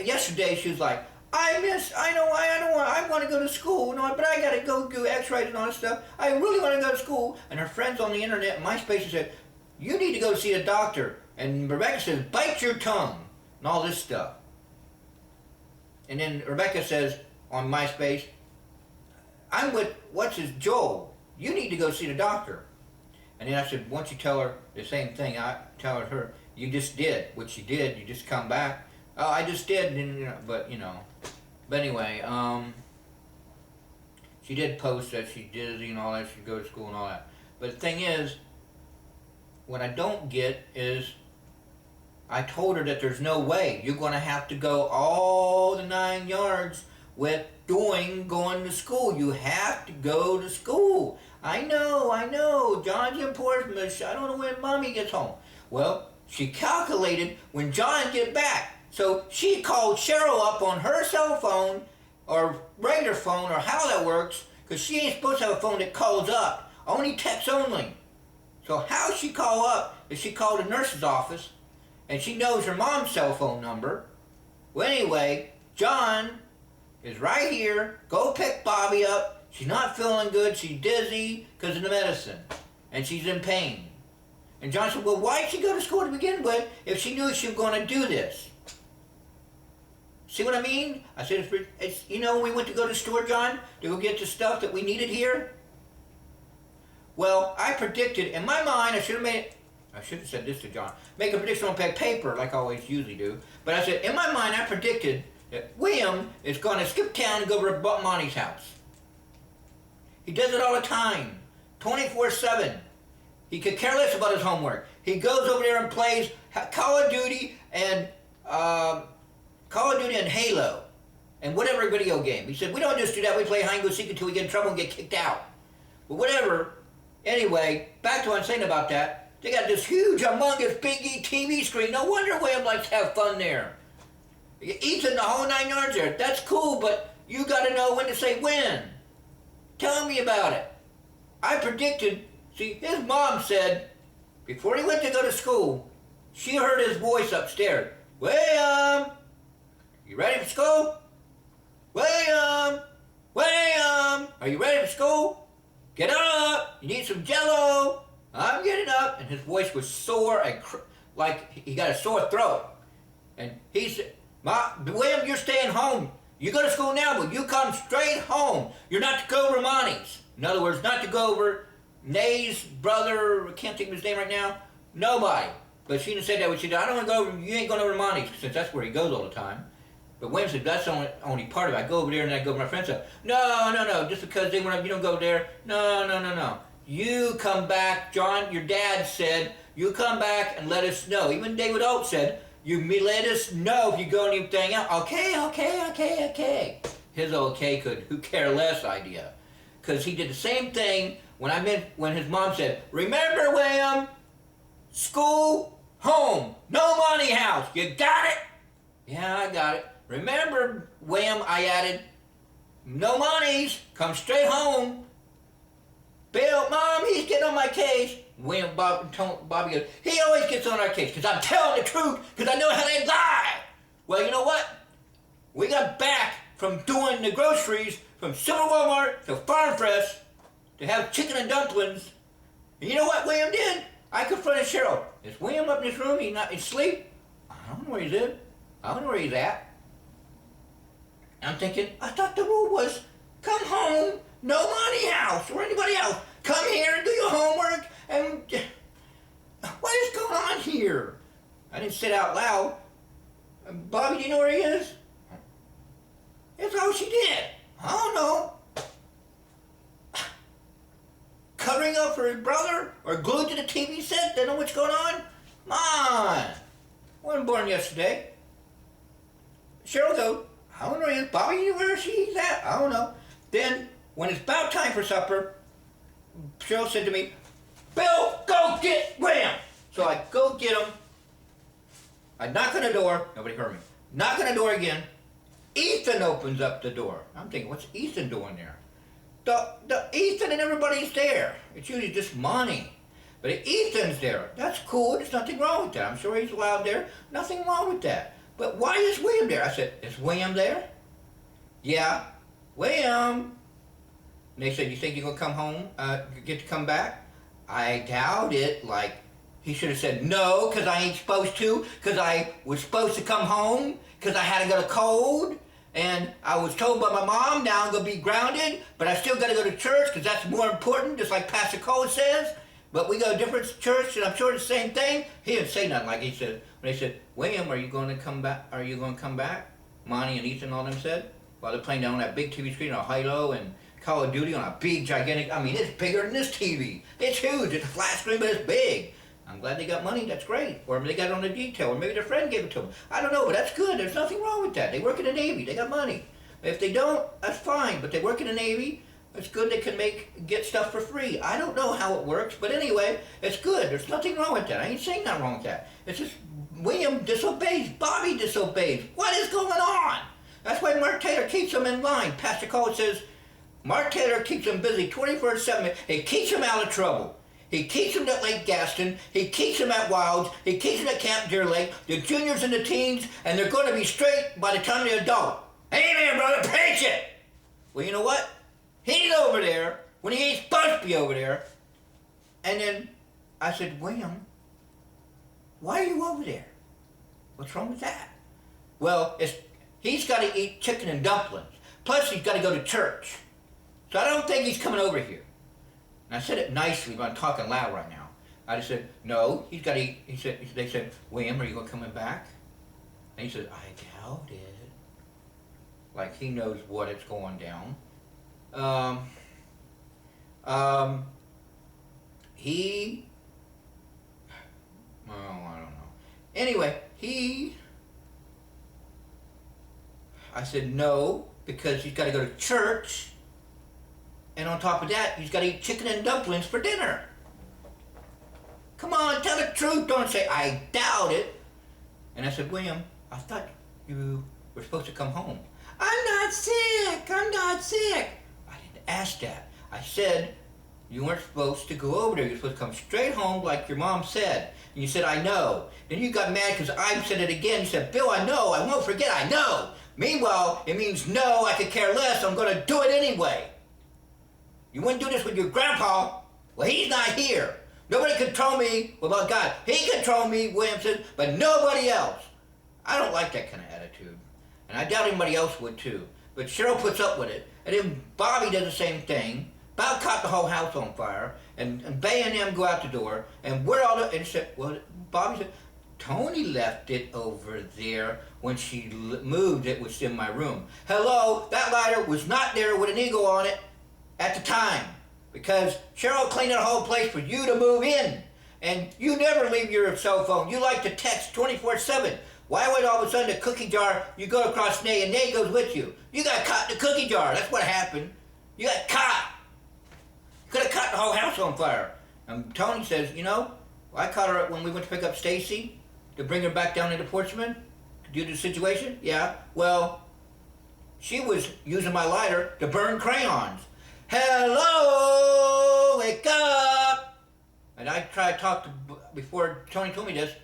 yesterday she was like, I want to go to school, but I got to go do x-rays and all that stuff. I really want to go to school. And her friends on the internet, MySpace, said, you need to go see a doctor. And Rebecca says, bite your tongue, and all this stuff. And then Rebecca says on MySpace, I'm with, Joel. You need to go see the doctor. And then I said, why don't you tell her the same thing? I tell her, you just did what she did. You just come back. Oh, I just did, and, but anyway, she did post that she dizzy and all that. She'd go to school and all that. But the thing is, what I don't get is, I told her that there's no way. You're going to have to go all the 9 yards with going to school. You have to go to school. I know. John's in Portsmouth. I don't know when Mommy gets home. Well, she calculated when John get back. So she called Cheryl up on her cell phone, or regular phone, or how that works, because she ain't supposed to have a phone that calls up. Only text only. So how she call up is she called the nurse's office, and she knows her mom's cell phone number. Well, anyway, John is right here. Go pick Bobby up. She's not feeling good. She's dizzy because of the medicine, and she's in pain. And John said, well, why did she go to school to begin with if she knew she was going to do this? See what I mean? I said, it's when we went to go to the store, John, to go get the stuff that we needed here. Well, I predicted, in my mind, I should have said this to John, make a prediction on paper like I always usually do. But I said, in my mind, I predicted that William is going to skip town and go over to Monty's house. He does it all the time, 24/7. He could care less about his homework. He goes over there and plays Call of Duty and Halo and whatever video game. He said, we don't just do that. We play hide and go seek until we get in trouble and get kicked out. But whatever. Anyway, back to what I'm saying about that. They got this huge, humongous, big TV screen. No wonder William likes to have fun there. Ethan, the whole 9 yards there. That's cool, but you got to know when to say when. Tell me about it. I predicted. See, his mom said, before he went to go to school, she heard his voice upstairs. William, you ready for school? William, are you ready for school? Get up, you need some Jell-O. I'm getting up. And his voice was sore and like he got a sore throat. And he said, William, you're staying home. You go to school now, but you come straight home. You're not to go over Monty's. In other words, not to go over Nay's brother, I can't think of his name right now. Nobody. But she didn't say that. She said, I don't want to go over, you ain't going over to Monty's, since that's where he goes all the time. But William said, that's the only part of it. I go over there and I go with my friends. So, no. Just because they went up, you don't go there. No. You come back, John, your dad said, you come back and let us know. Even David Oates said, you let us know if you go anything out. Okay. His okay could, who care less idea. Because he did the same thing when his mom said, remember, William, school, home, no money house. You got it? Yeah, I got it. Remember, William, I added, no monies, come straight home. Bill, Mom, he's getting on my case. William, Bobby goes, he always gets on our case because I'm telling the truth because I know how they lie. Well, you know what? We got back from doing the groceries from Silver Walmart to Farm Fresh to have chicken and dumplings. And you know what William did? I confronted Cheryl. Is William up in his room? He's not asleep? I don't know where he's at. I don't know where he's at. I'm thinking, I thought the rule was come home, no money house or anybody else. Come here and do your homework. And what is going on here? I didn't say it out loud. Bobby, do you know where he is? That's all she did. I don't know. Covering up for his brother or glued to the TV set? They know what's going on? Come on. I wasn't born yesterday. Cheryl goes, I don't know where he is. Bobby, you know where she's at? I don't know. Then, when it's about time for supper, Cheryl said to me, Bill, go get William. So I go get him. I knock on the door. Nobody heard me. Knock on the door again. Ethan opens up the door. I'm thinking, what's Ethan doing there? The Ethan and everybody's there. It's usually just Monty. But Ethan's there. That's cool. There's nothing wrong with that. I'm sure he's allowed there. Nothing wrong with that. but why is William there? I said, is William there? Yeah. William. And they said, you think you're going to come home, get to come back? I doubt it. Like, he should have said, no, because I ain't supposed to, because I was supposed to come home, because I had to go to code, and I was told by my mom, now I'm going to be grounded, but I still got to go to church, because that's more important, just like Pastor Cole says. But we go to different church, and I'm sure it's the same thing. He didn't say nothing. Like he said, when they said, William, are you going to come back? Are you going to come back? Monty and Ethan, all them said, while they're playing down on that big TV screen on Halo and Call of Duty on a big, gigantic, I mean, it's bigger than this TV. It's huge. It's a flat screen, but it's big. I'm glad they got money. That's great. Or maybe they got it on the detail, or maybe their friend gave it to them. I don't know, but that's good. There's nothing wrong with that. They work in the Navy. They got money. If they don't, that's fine. But they work in the Navy. It's good they can get stuff for free. I don't know how it works, but anyway, it's good. There's nothing wrong with that. I ain't saying nothing wrong with that. It's just William disobeys. Bobby disobeys. What is going on? That's why Mark Taylor keeps them in line. Pastor Cole says, Mark Taylor keeps them busy 24/7. He keeps them out of trouble. He keeps them at Lake Gaston. He keeps them at Wilds. He keeps them at Camp Deer Lake. The juniors and the teens, and they're going to be straight by the time they're adult. Amen, brother. Preach it. Well, you know what? He's over there when he ain't supposed to be over there. And then I said, William, why are you over there? What's wrong with that? Well, he's got to eat chicken and dumplings. Plus, he's got to go to church. So I don't think he's coming over here. And I said it nicely, but I'm talking loud right now. I just said, no, he's got to eat. They said, William, are you going to come back? And he said, I doubt it. Like he knows what it's going down. I don't know. Anyway, I said no, because he's got to go to church, and on top of that, he's got to eat chicken and dumplings for dinner. Come on, tell the truth, don't say, I doubt it. And I said, William, I thought you were supposed to come home. I'm not sick. I didn't ask that. I said, you weren't supposed to go over there. You're supposed to come straight home like your mom said. And you said, I know. Then you got mad because I said it again. You said, Bill, I know. I won't forget. I know. Meanwhile, it means no, I could care less. I'm going to do it anyway. You wouldn't do this with your grandpa. Well, he's not here. Nobody control me. Well, about God. He control me, Williamson, but nobody else. I don't like that kind of attitude. And I doubt anybody else would too. But Cheryl puts up with it. And then Bobby does the same thing. Bob caught the whole house on fire. And Bay and them go out the door. And we're all... And said, well, Bobby said, Tony left it over there when she moved it, was in my room. Hello, that lighter was not there with an eagle on it at the time. Because Cheryl cleaned the whole place for you to move in. And you never leave your cell phone. You like to text 24/7. Why would all of a sudden the cookie jar, you go across Nay and Nay goes with you? You got caught in the cookie jar. That's what happened. You got caught. You could have caught the whole house on fire. And Tony says, you know, I caught her when we went to pick up Stacy to bring her back down into Portsmouth due to the situation. Yeah, well, she was using my lighter to burn crayons. Hello, wake up. And I tried to talk to, before Tony told me this,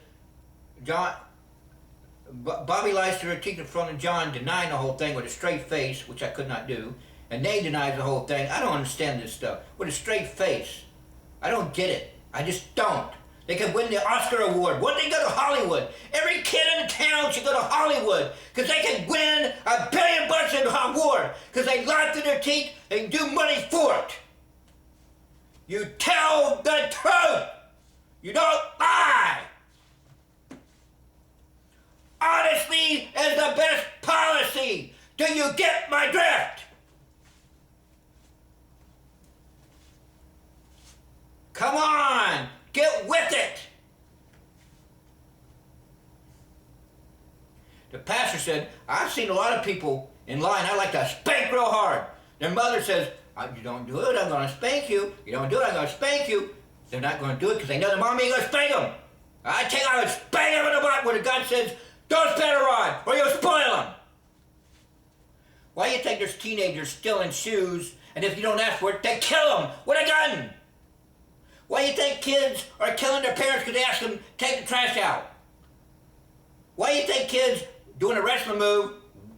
Bobby lies to her teeth in front of John, denying the whole thing with a straight face, which I could not do. And Nay denies the whole thing. I don't understand this stuff. With a straight face. I don't get it. I just don't. They could win the Oscar award. Wouldn't they go to Hollywood? Every kid in the town should go to Hollywood because they can win $1 billion in the award because they lie through their teeth and do money for it. You tell the truth. You don't lie. Honesty is the best policy. Do you get my drift? Come on, get with it. The pastor said, I've seen a lot of people in line I like to spank real hard. Their mother says, you don't do it, I'm going to spank you. You don't do it, I'm going to spank you. They're not going to do it because they know their mom ain't going to spank them. I would spank them in the butt where God says, don't spit a rod or you'll spoil them. Why do you think there's teenagers stealing shoes and if you don't ask for it, they kill them with a gun? Why do you think kids are killing their parents because they ask them to take the trash out? Why do you think kids doing a wrestling move,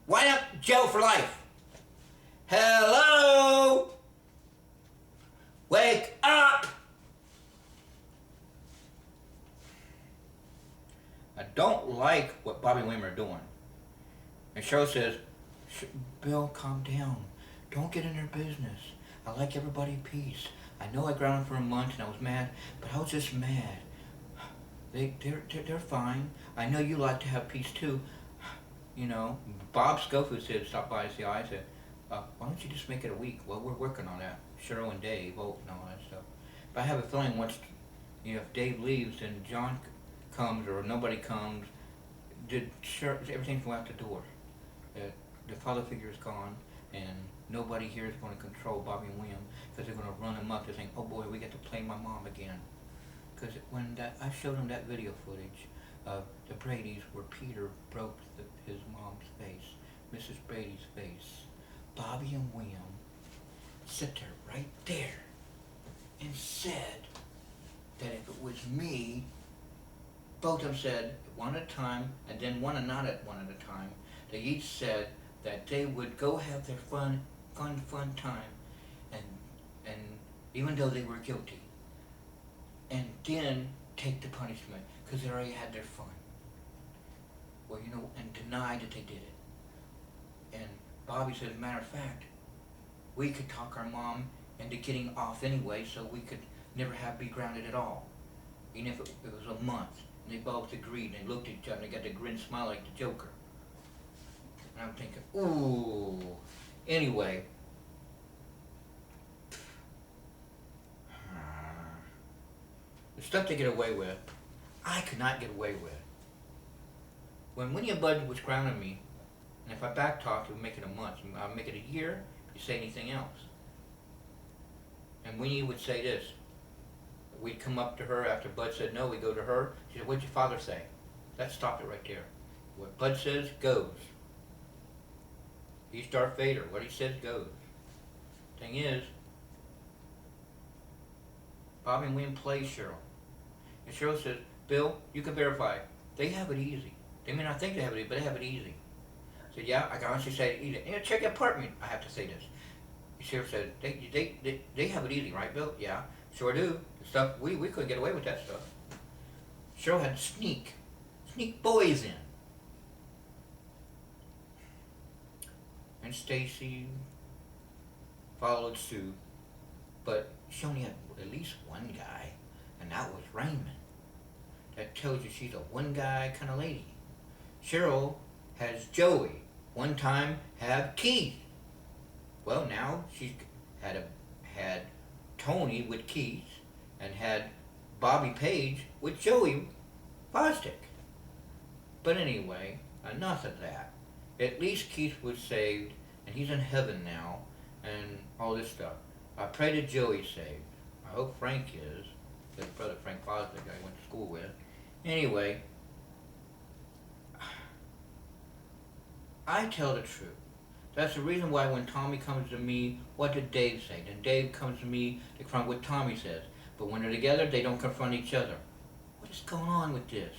wind up jail for life. Hello? Wake up! I don't like what Bobby and William are doing. And Cheryl says, Bill, calm down. Don't get in their business. I like everybody peace. I know I grounded for a month and I was mad, but I was just mad. They're fine. I know you like to have peace too. You know, Bob Schofield said, stop by and say hi. I said, why don't you just make it a week? Well, we're working on that. Cheryl and Dave, and all that stuff. But I have a feeling once, if Dave leaves and John comes or nobody comes, everything's going out the door. The father figure is gone, and nobody here is going to control Bobby and William, because they're going to run them up to think, oh boy, we get to play my mom again. Because when I showed them that video footage of the Brady's where Peter broke his mom's face, Mrs. Brady's face, Bobby and William sit there right there and said that if it was me, both of them said one at a time, and then one and not at one at a time, they each said that they would go have their fun time, and even though they were guilty, and then take the punishment, because they already had their fun. Well, you know, and deny that they did it. And Bobby said, as a matter of fact, we could talk our mom into getting off anyway, so we could never be grounded at all, even if it was a month. And they both agreed, and they looked at each other, and they got the grin smile like the Joker. And I'm thinking, ooh. Anyway, the stuff they get away with, I could not get away with. When Winnie and Bud was grounding me, and if I backtalked, it would make it a month. I would make it a year if you say anything else. And Winnie would say this. We'd come up to her after Bud said no, we'd go to her. She said, what'd your father say? That stopped it right there. What Bud says, goes. He's Darth Vader. What he says, goes. Thing is, Bobby and William play Cheryl. And Cheryl says, Bill, you can verify. They have it easy. They may not think they have it easy, but they have it easy. I said, yeah, I can honestly say it easy. Yeah, check your apartment. I have to say this. Cheryl said, they have it easy, right, Bill? Yeah, sure do. The stuff, we couldn't get away with that stuff. Cheryl had to sneak boys in. And Stacy followed suit, but she only had at least one guy, and that was Raymond. That tells you she's a one guy kind of lady. Cheryl has Joey. One time had Keith. Well, now she's had Tony with Keith, and had Bobby Page with Joey Bostic. But anyway, enough of that. At least Keith was saved, and he's in heaven now, and all this stuff. I pray that Joey's saved. I hope Frank is. His brother Frank Bostic, I went to school with. Anyway, I tell the truth. That's the reason why when Tommy comes to me, what did Dave say? Then Dave comes to me to confront what Tommy says. But when they're together, they don't confront each other. What is going on with this?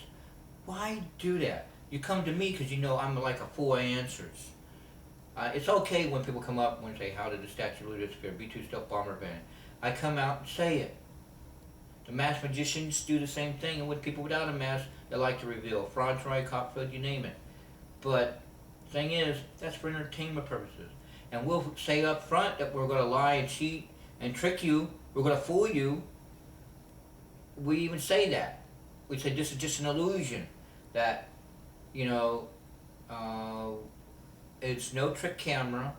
Why do that? You come to me because you know I'm like a 4 answers. It's okay when people come up and say, how did the Statue of Liberty disappear? B-2 stealth bomber van. I come out and say it. The masked magicians do the same thing, and with people without a mask, they like to reveal. Fraud, Troy, Copfield, you name it. But the thing is, that's for entertainment purposes. And we'll say up front that we're going to lie and cheat and trick you. We're going to fool you. We even say that. We say this is just an illusion. That, you know, it's no trick camera.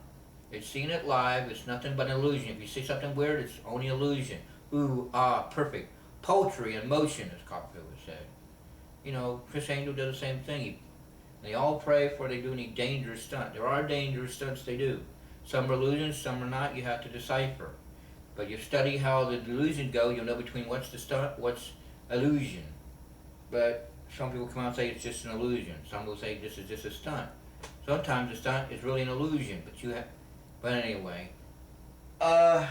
It's seeing it live. It's nothing but an illusion. If you see something weird, it's only illusion. Ooh, ah, perfect. Poetry in motion, as Copfield would say. You know, Chris Angel does the same thing. They all pray before they do any dangerous stunt. There are dangerous stunts they do. Some are illusions, some are not. You have to decipher. But you study how the illusions go, you'll know between what's the stunt, what's illusion. But some people come out and say it's just an illusion. Some will say this is just a stunt. Sometimes the stunt is really an illusion, but you have. But anyway, the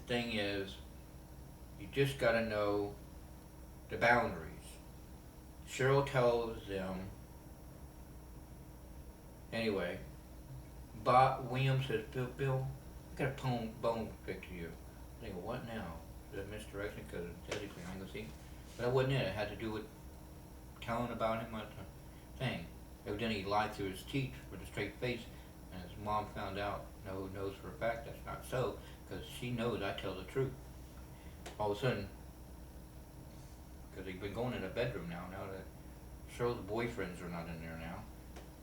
thing is, you just gotta know the boundaries. Cheryl tells them Anyway, William says, Bill, I got a bone to pick to you. I think, what now? Is that misdirection? Because technically I'm gonna see. But that wasn't it. It had to do with telling about him on the thing. Evidently he lied through his teeth with a straight face, and his mom found out, knows for a fact that's not so, because she knows I tell the truth. All of a sudden, because they've been going in a bedroom now that Cheryl's boyfriends are not in there now.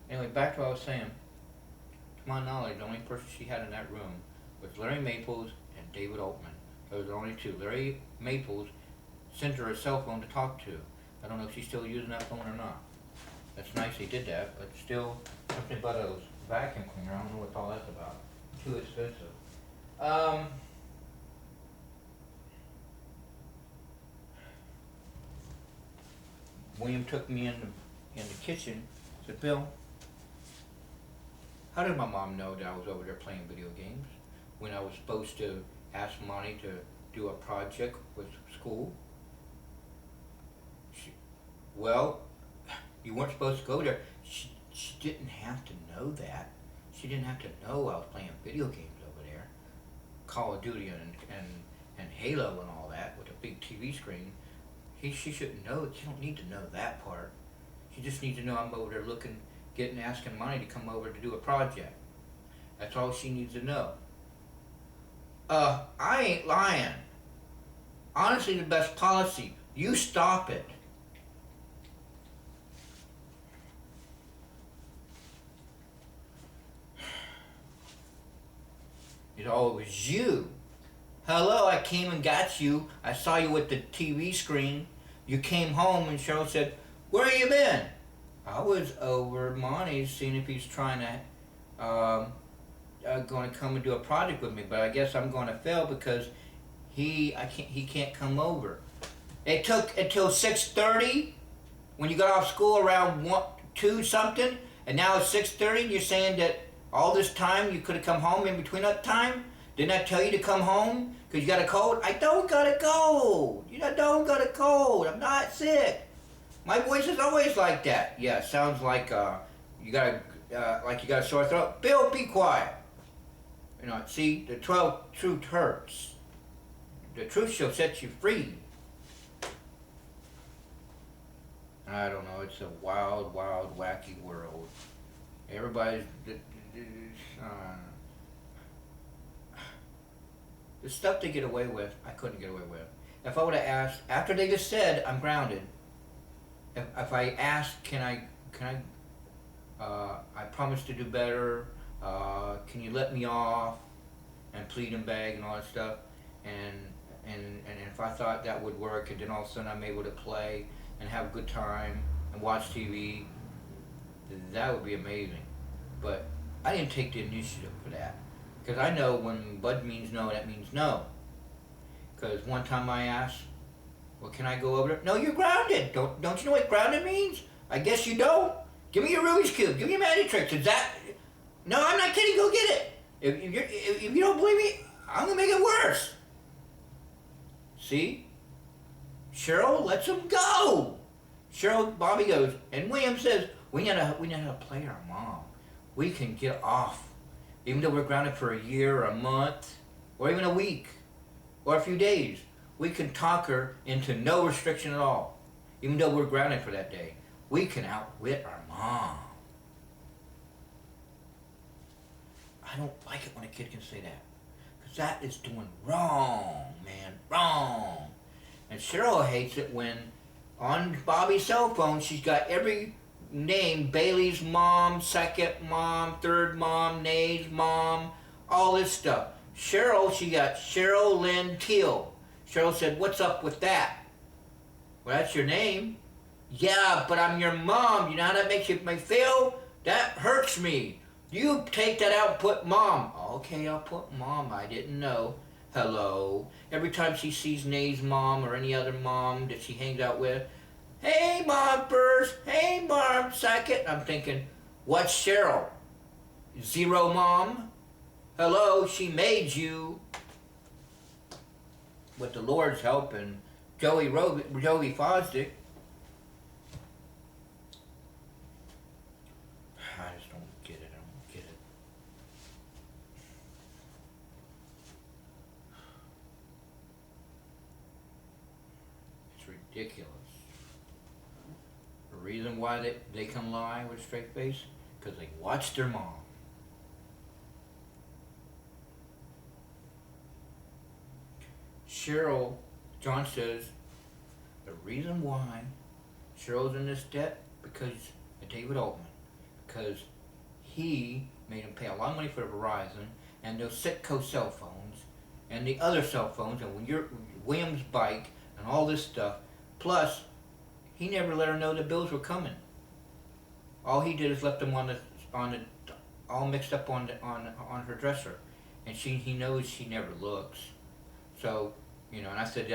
Anyway, back to what I was saying. To my knowledge, the only person she had in that room was Larry Maples and David Altman. Those are the only two. Larry Maples sent her a cell phone to talk to. I don't know if she's still using that phone or not. That's nice he did that, but still, something about a vacuum cleaner, I don't know what all that's about. Too expensive. William took me in the kitchen, said, Bill, how did my mom know that I was over there playing video games when I was supposed to ask Monty to do a project with school? Well, you weren't supposed to go there. She didn't have to know that. She didn't have to know I was playing video games over there. Call of Duty and Halo and all that with a big TV screen. She shouldn't know it. She don't need to know that part. She just needs to know I'm over there asking Monty to come over to do a project. That's all she needs to know. I ain't lying. Honestly, the best policy. You stop it. It was you. Hello, I came and got you. I saw you with the TV screen. You came home and Cheryl said, where you been? I was over Monty's seeing if he's trying to, going to come and do a project with me, but I guess I'm going to fail because he can't come over. It took until 6:30 when you got off school around 2 something, and now it's 6:30 and you're saying that all this time you could have come home in between that time? Didn't I tell you to come home because you got a cold? I don't got a cold. I don't got a cold. I'm not sick. My voice is always like that. Yeah, sounds like you got a sore throat. Bill, be quiet. See, the truth hurts. The truth shall set you free. I don't know. It's a wild, wild, wacky world. Everybody's the stuff they get away with, I couldn't get away with. If I would have asked, after they just said I'm grounded, if I asked, I promise to do better, can you let me off, and plead and beg and all that stuff, and if I thought that would work, and then all of a sudden I'm able to play and have a good time and watch TV, that would be amazing. But I didn't take the initiative for that. Because I know when Bud means no, that means no. Because one time I asked, well, can I go over there? No, you're grounded. Don't you know what grounded means? I guess you don't. Give me your Rubik's Cube. Give me your magic tricks. Is that... No, I'm not kidding. Go get it. If you don't believe me, I'm going to make it worse. See? Cheryl lets him go. Bobby goes, and William says, we know how to play our mom. We can get off. Even though we're grounded for a year or a month, or even a week, or a few days, we can talk her into no restriction at all. Even though we're grounded for that day, we can outwit our mom. I don't like it when a kid can say that, because that is doing wrong, man, wrong. And Cheryl hates it when on Bobby's cell phone she's got every name, Bailey's mom, second mom, third mom, Nay's mom, all this stuff. Cheryl, she got Cheryl Lynn Teal. Cheryl said, what's up with that? Well, that's your name. Yeah, but I'm your mom. You know how that makes me feel? That hurts me. You take that out and put mom. Okay, I'll put mom. I didn't know. Hello. Every time she sees Nay's mom or any other mom that she hangs out with, hey, Mom first. Hey, Mom second. I'm thinking, what's Cheryl? Zero mom? Hello, she made you. With the Lord's help and Joey Fosdick. I just don't get it. ridiculous. The reason why they can lie with a straight face, because they watched their mom. Cheryl, John says, the reason why Cheryl's in this debt, because of David Altman. Because he made him pay a lot of money for Verizon, and those Citco cell phones, and the other cell phones, and when you're Williams' bike, and all this stuff. Plus, he never let her know the bills were coming. All he did is left them on the all mixed up on her dresser, and he knows she never looks. So, and I said,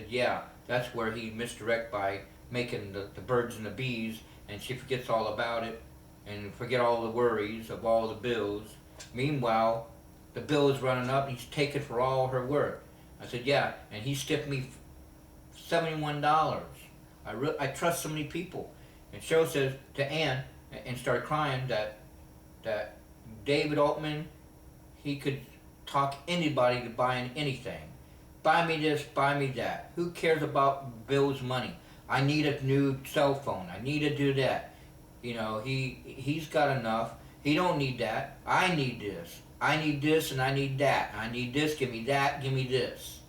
yeah, that's where he misdirect by making the birds and the bees, and she forgets all about it, and forget all the worries of all the bills. Meanwhile, the bill is running up, and he's taking for all her work. I said, yeah, and he stiffed me $71. I trust so many people. And Cheryl says to Ann, and started crying, that David Altman, he could talk anybody to buying anything. Buy me this, buy me that. Who cares about Bill's money? I need a new cell phone. I need to do that. He's got enough. He don't need that. I need this. I need this and I need that. I need this, give me that, give me this.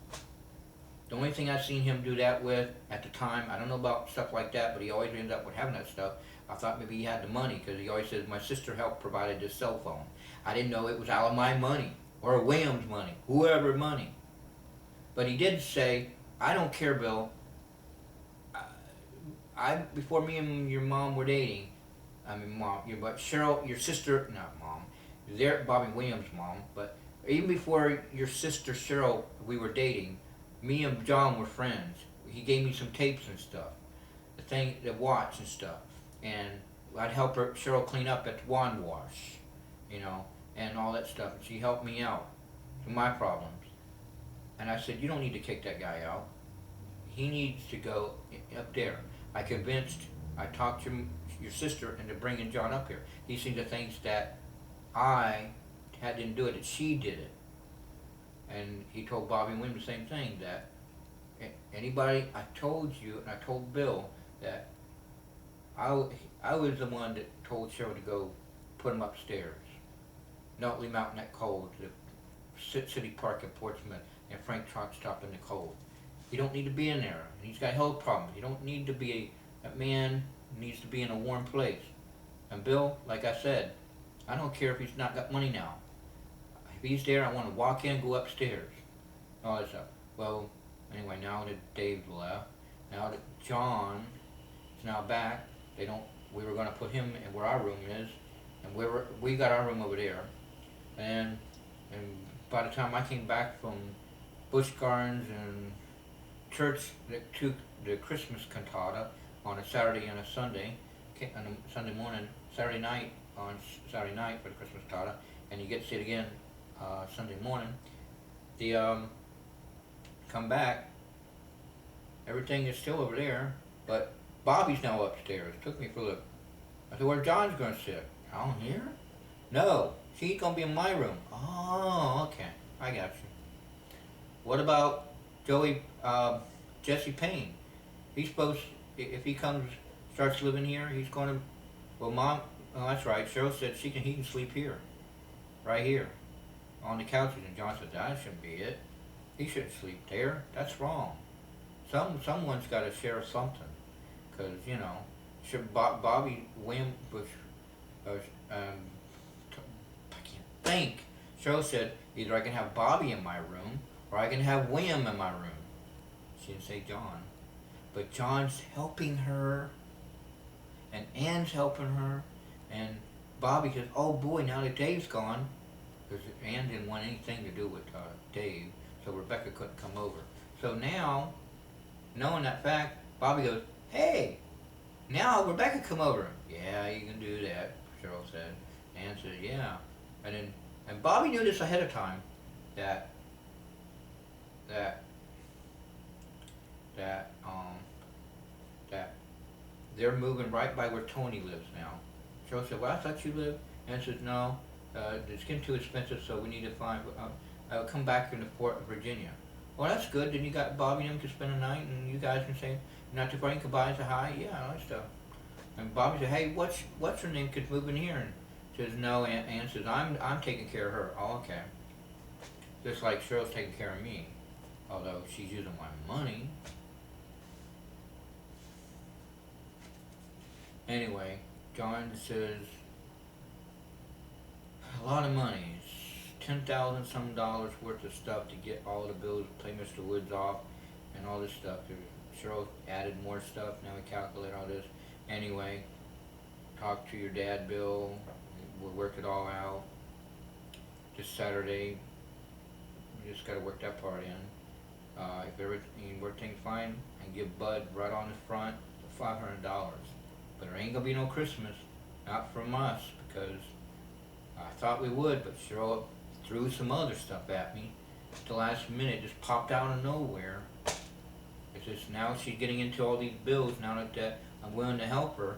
The only thing I've seen him do that with at the time, I don't know about stuff like that, but he always ended up with having that stuff. I thought maybe he had the money, because he always says, my sister helped provided this cell phone. I didn't know it was out of my money, or William's money, whoever money. But he did say, I don't care, Bill. Before me and your mom were dating, but Cheryl, your sister, not mom, they're Bobby Williams' mom, but even before your sister Cheryl, we were dating, me and John were friends. He gave me some tapes and stuff, the watch and stuff, and I'd help Cheryl clean up at the wand wash, and all that stuff, and she helped me out with my problems. And I said, you don't need to kick that guy out. He needs to go up there. I talked to your sister into bringing John up here. He seemed to think that I didn't do it, that she did it. And he told Bobby and William the same thing, that anybody, I told you, and I told Bill, that I was the one that told Cheryl to go put him upstairs. Not leave him out in that cold, to the City Park in Portsmouth, and Frank truck stop in the cold. He don't need to be in there. He's got health problems. He don't need to be, that man needs to be in a warm place. And Bill, like I said, I don't care if he's not got money now. If he's there, I want to walk in, go upstairs. All that stuff. Well, anyway, now that Dave left, now that John is now back, we were going to put him in where our room is, and we got our room over there. And by the time I came back from Busch Gardens and church that took the Christmas cantata on a Saturday and a Sunday, on a Sunday morning, Saturday night for the Christmas cantata, and you get to see it again Sunday morning. Come back, everything is still over there, but Bobby's now upstairs. Took me for a look. I said, where John's going to sit? Down here? No, she's going to be in my room. Oh, okay, I got you. What about Jesse Payne? He's supposed, if he starts living here, he's going to, well, Mom, oh, that's right, Cheryl said he can sleep here, right here, on the couches. And John said, that shouldn't be it. He shouldn't sleep there. That's wrong. Someone's got to share something, because, Bobby Williams was, I can't think. Cheryl said, either I can have Bobby in my room, or I can have William in my room. She didn't say John. But John's helping her, and Ann's helping her, and Bobby says, oh boy, now that Dave's gone, because Ann didn't want anything to do with Dave, so Rebecca couldn't come over. So now, knowing that fact, Bobby goes, hey, now Rebecca come over. Yeah, you can do that, Cheryl said. Ann said, yeah. And Bobby knew this ahead of time, that they're moving right by where Tony lives now. Cheryl said, well, I thought you lived. Ann said, no, it's getting too expensive, so we need to find, I'll come back into Virginia. Well, that's good. Then you got Bobby and him to spend the night, and you guys can say, not too far. You can buy us a hi, yeah, all that stuff. And Bobby said, hey, what's her name could move in here? And says, no, Ann says, I'm taking care of her. Oh, okay. Just like Cheryl's taking care of me. Although she's using my money. Anyway, John says, a lot of money. It's $10,000 some dollars worth of stuff to get all the bills, pay Mr. Woods off, and all this stuff. Cheryl added more stuff. Now we calculate all this. Anyway, talk to your dad, Bill. We'll work it all out. This Saturday, we just got to work that part in. If everything's fine, and give Bud right on the front $500. But there ain't gonna be no Christmas, not from us, because I thought we would, but Cheryl threw some other stuff at me at the last minute, just popped out of nowhere. It's just now she's getting into all these bills now that I'm willing to help her.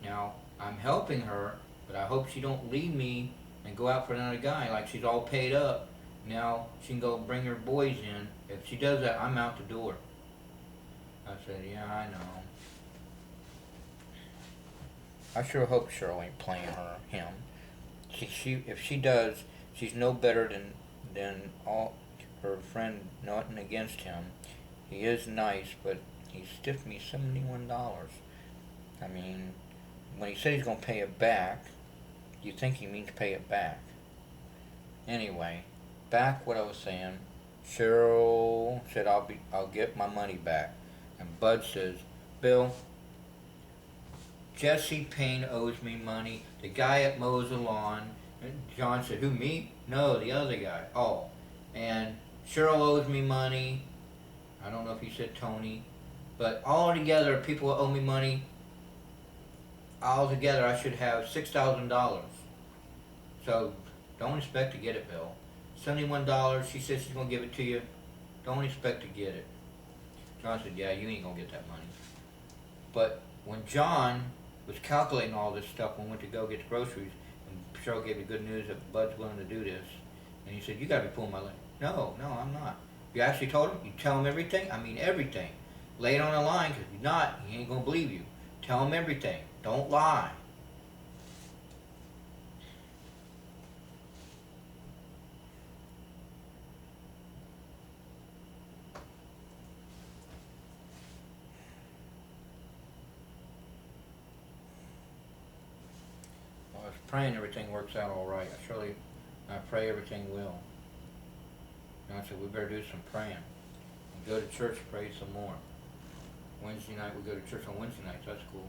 Now I'm helping her, but I hope she don't leave me and go out for another guy like she's all paid up. Now she can go bring her boys in. If she does that, I'm out the door. I said, yeah, I know. I sure hope Cheryl ain't playing him. If she does, she's no better than all her friend. Nothing against him. He is nice, but he stiffed me $71. I mean, when he said he's gonna pay it back, you think he means pay it back. Anyway, back what I was saying. Cheryl said I'll get my money back, and Bud says, Bill, Jesse Payne owes me money. The guy at mows the lawn. And John said, who, me? No, the other guy. Oh, and Cheryl owes me money. I don't know if he said Tony, but all together, people owe me money. All together, I should have $6,000. So don't expect to get it, Bill. $71. She said she's gonna give it to you. Don't expect to get it. John said, yeah, you ain't gonna get that money. But when John was calculating all this stuff when we went to go get the groceries, and Cheryl gave me good news that Bud's willing to do this, and he said, you gotta be pulling my leg. No, I'm not. You actually told him? You tell him everything? I mean everything. Lay it on the line, because if you're not, he ain't gonna believe you. Tell him everything. Don't lie. I was praying everything works out all right. I pray everything will. And I said, we better do some praying. And go to church, pray some more. Wednesday night, we go to church on Wednesday nights. That's cool.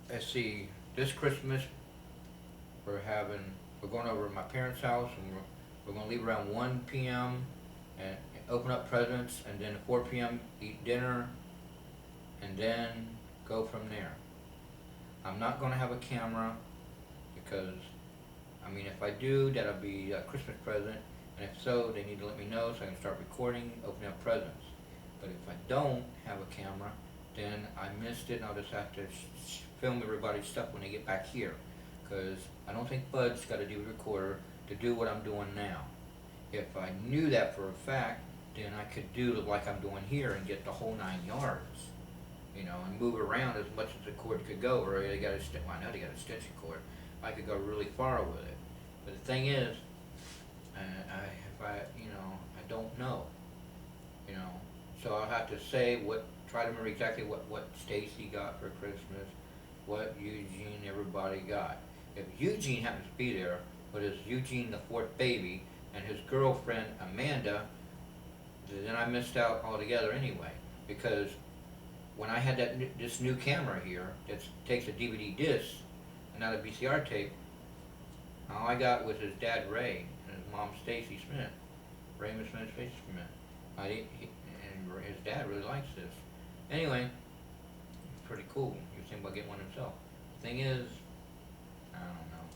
Let's see, this Christmas, we're going over to my parents' house, and we're going to leave around 1 p.m. and open up presents, and then at 4 p.m. eat dinner, and then go from there. I'm not going to have a camera, because, I mean, if I do, that'll be a Christmas present, and if so, they need to let me know so I can start recording, opening up presents. But if I don't have a camera, then I missed it, and I'll just have to film everybody's stuff when they get back here, because I don't think Bud's got a DVD recorder to do what I'm doing now. If I knew that for a fact, then I could do like I'm doing here and get the whole 9 yards, you know, and move around as much as the cord could go. Or they got well, I know they got a extension cord. I could go really far with it. But the thing is, I don't know, you know, so I'll have to try to remember exactly what Stacy got for Christmas, what Eugene, everybody got. If Eugene happens to be there, but it's Eugene the fourth baby and his girlfriend Amanda, then I missed out altogether anyway. Because when I had this new camera here that takes a DVD disc and not a VCR tape, all I got was his dad Ray and his mom Stacy Smith, Raymond Smith, Stacy Smith. And his dad really likes this. Anyway, it's pretty cool. He was thinking about getting one himself. The thing is, I don't know.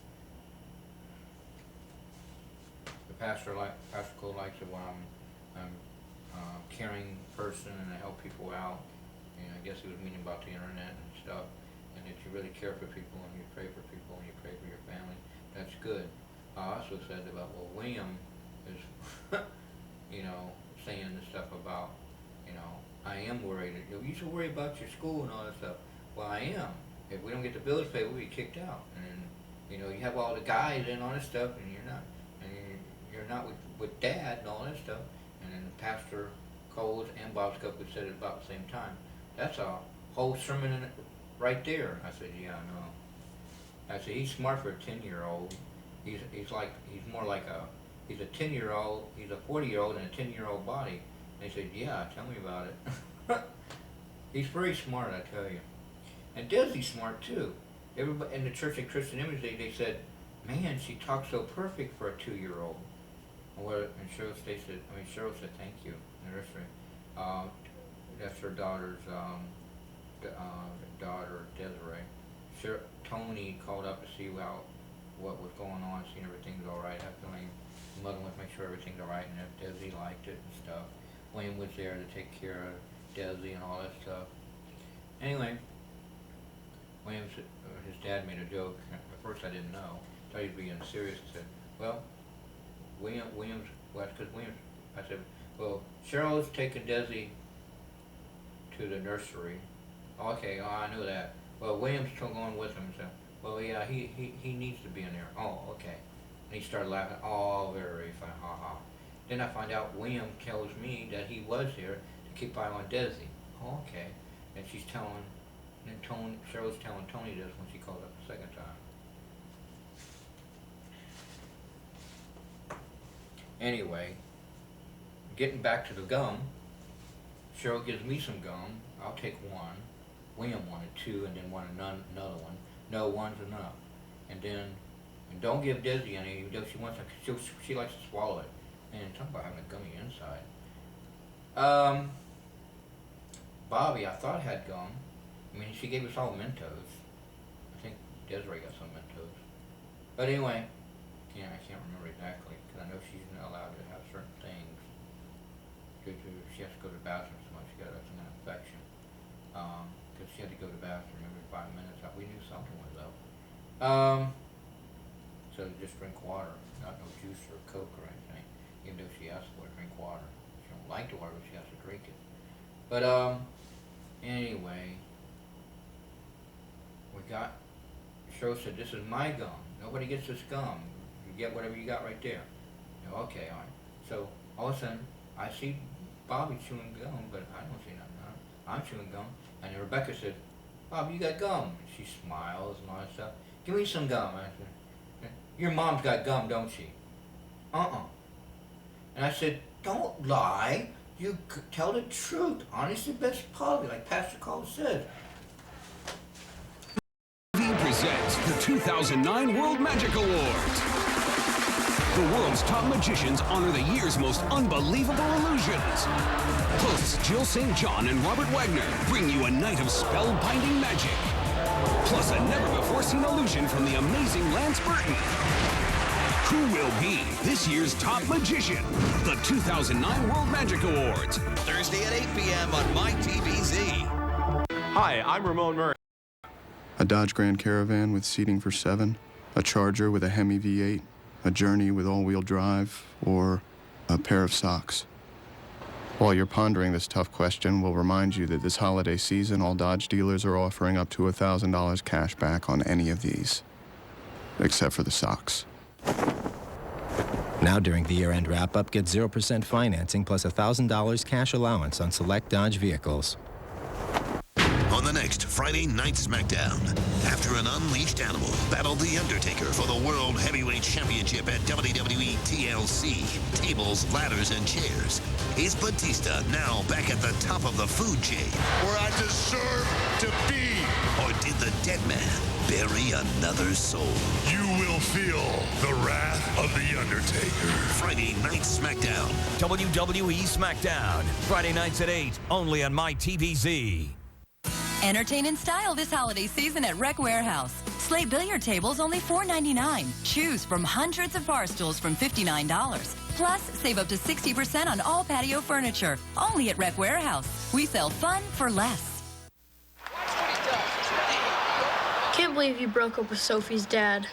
The Pastor Cole likes it when I'm a caring person and I help people out. And I guess he was meaning about the internet and stuff. And that you really care for people and you pray for people and you pray for your family. that's good. I also said about, well, William is, you know, saying the stuff about, you know, I am worried. You should worry about your school and all that stuff. Well, I am. If we don't get the bills paid, we'll be kicked out. And, you know, you have all the guys and all this stuff, and you're not. And you're not with Dad and all that stuff. And then Pastor Coles and Bob Scuppet said it about the same time. That's a whole sermon in it right there. I said, yeah, I know. I said, he's smart for a 10-year-old. He's more like he's a 10-year-old, he's a 40-year-old in a 10-year-old body. And they said, yeah, tell me about it. He's very smart, I tell you. And Desi's smart too. Everybody in the Church of Christian Image, they said, man, she talks so perfect for a 2-year-old. And Cheryl said, thank you, in the nursery. That's her daughter's daughter, Desiree. Tony called up to see what was going on, seeing everything's all right. I feel like mother wants to make sure everything's all right, and if Desi liked it and stuff. William was there to take care of Desi and all that stuff. Anyway, his dad made a joke. At first I didn't know. I thought he was being serious. I said, well, I said, well, Cheryl's taking Desi to the nursery. Oh, okay, I knew that. Well, William's still going with him. So, well, yeah, he needs to be in there. Oh, okay. And he started laughing. Oh, very funny. Ha ha. Then I find out William tells me that he was there to keep eye on Desi. Oh, okay. And she's telling, and Cheryl's telling Tony this when she called up the second time. Anyway, getting back to the gum, Cheryl gives me some gum. I'll take one. William wanted 2, and then wanted another one. No, one's enough. And don't give Desi any, even though she wants to, she likes to swallow it. And talk about having a gummy inside. Bobby, I thought had gum. I mean, she gave us all Mentos. I think Desiree got some Mentos. But anyway, yeah, I can't remember exactly, because I know she's not allowed to have certain things. She has to go to the bathroom so much. She got an infection. Because she had to go to the bathroom every 5 minutes. We knew something was up. So just drink water, not no juice or Coke or anything. Even though she asked for it, drink water. She don't like the water, but she has to drink it. But anyway, Cheryl said, this is my gum. Nobody gets this gum. You get whatever you got right there. Okay, all right. So all of a sudden, I see Bobby chewing gum, but I don't see nothing. I'm chewing gum. And then Rebecca said, Bob, you got gum. And she smiles and all that stuff. Give me some gum. I said, your mom's got gum, don't she? And I said, don't lie. You tell the truth. Honesty best policy, like Pastor Cole says. Presents the 2009 World Magic Awards. The world's top magicians honor the year's most unbelievable illusions. Hosts Jill St. John and Robert Wagner bring you a night of spellbinding magic. Plus a never-before-seen illusion from the amazing Lance Burton. Who will be this year's top magician? The 2009 World Magic Awards. Thursday at 8 p.m. on mytvz. Hi, I'm Ramon Murray. A Dodge Grand Caravan with seating for 7, a Charger with a Hemi V8, a Journey with all-wheel drive, or a pair of socks? While you're pondering this tough question, we'll remind you that this holiday season, all Dodge dealers are offering up to $1,000 cash back on any of these, except for the socks. Now during the year-end wrap-up, get 0% financing plus $1,000 cash allowance on select Dodge vehicles. On the next Friday Night SmackDown, after an unleashed animal battled The Undertaker for the World Heavyweight Championship at WWE TLC, tables, ladders, and chairs, is Batista now back at the top of the food chain? Where I deserve to be. Or did the dead man bury another soul? You will feel the wrath of The Undertaker. Friday Night SmackDown. WWE SmackDown. Friday nights at 8, only on mytvz. Entertain in style this holiday season at Rec Warehouse. Slate billiard tables only $4.99. Choose from hundreds of bar stools from $59. Plus, save up to 60% on all patio furniture. Only at Rec Warehouse. We sell fun for less. Can't believe you broke up with Sophie's dad.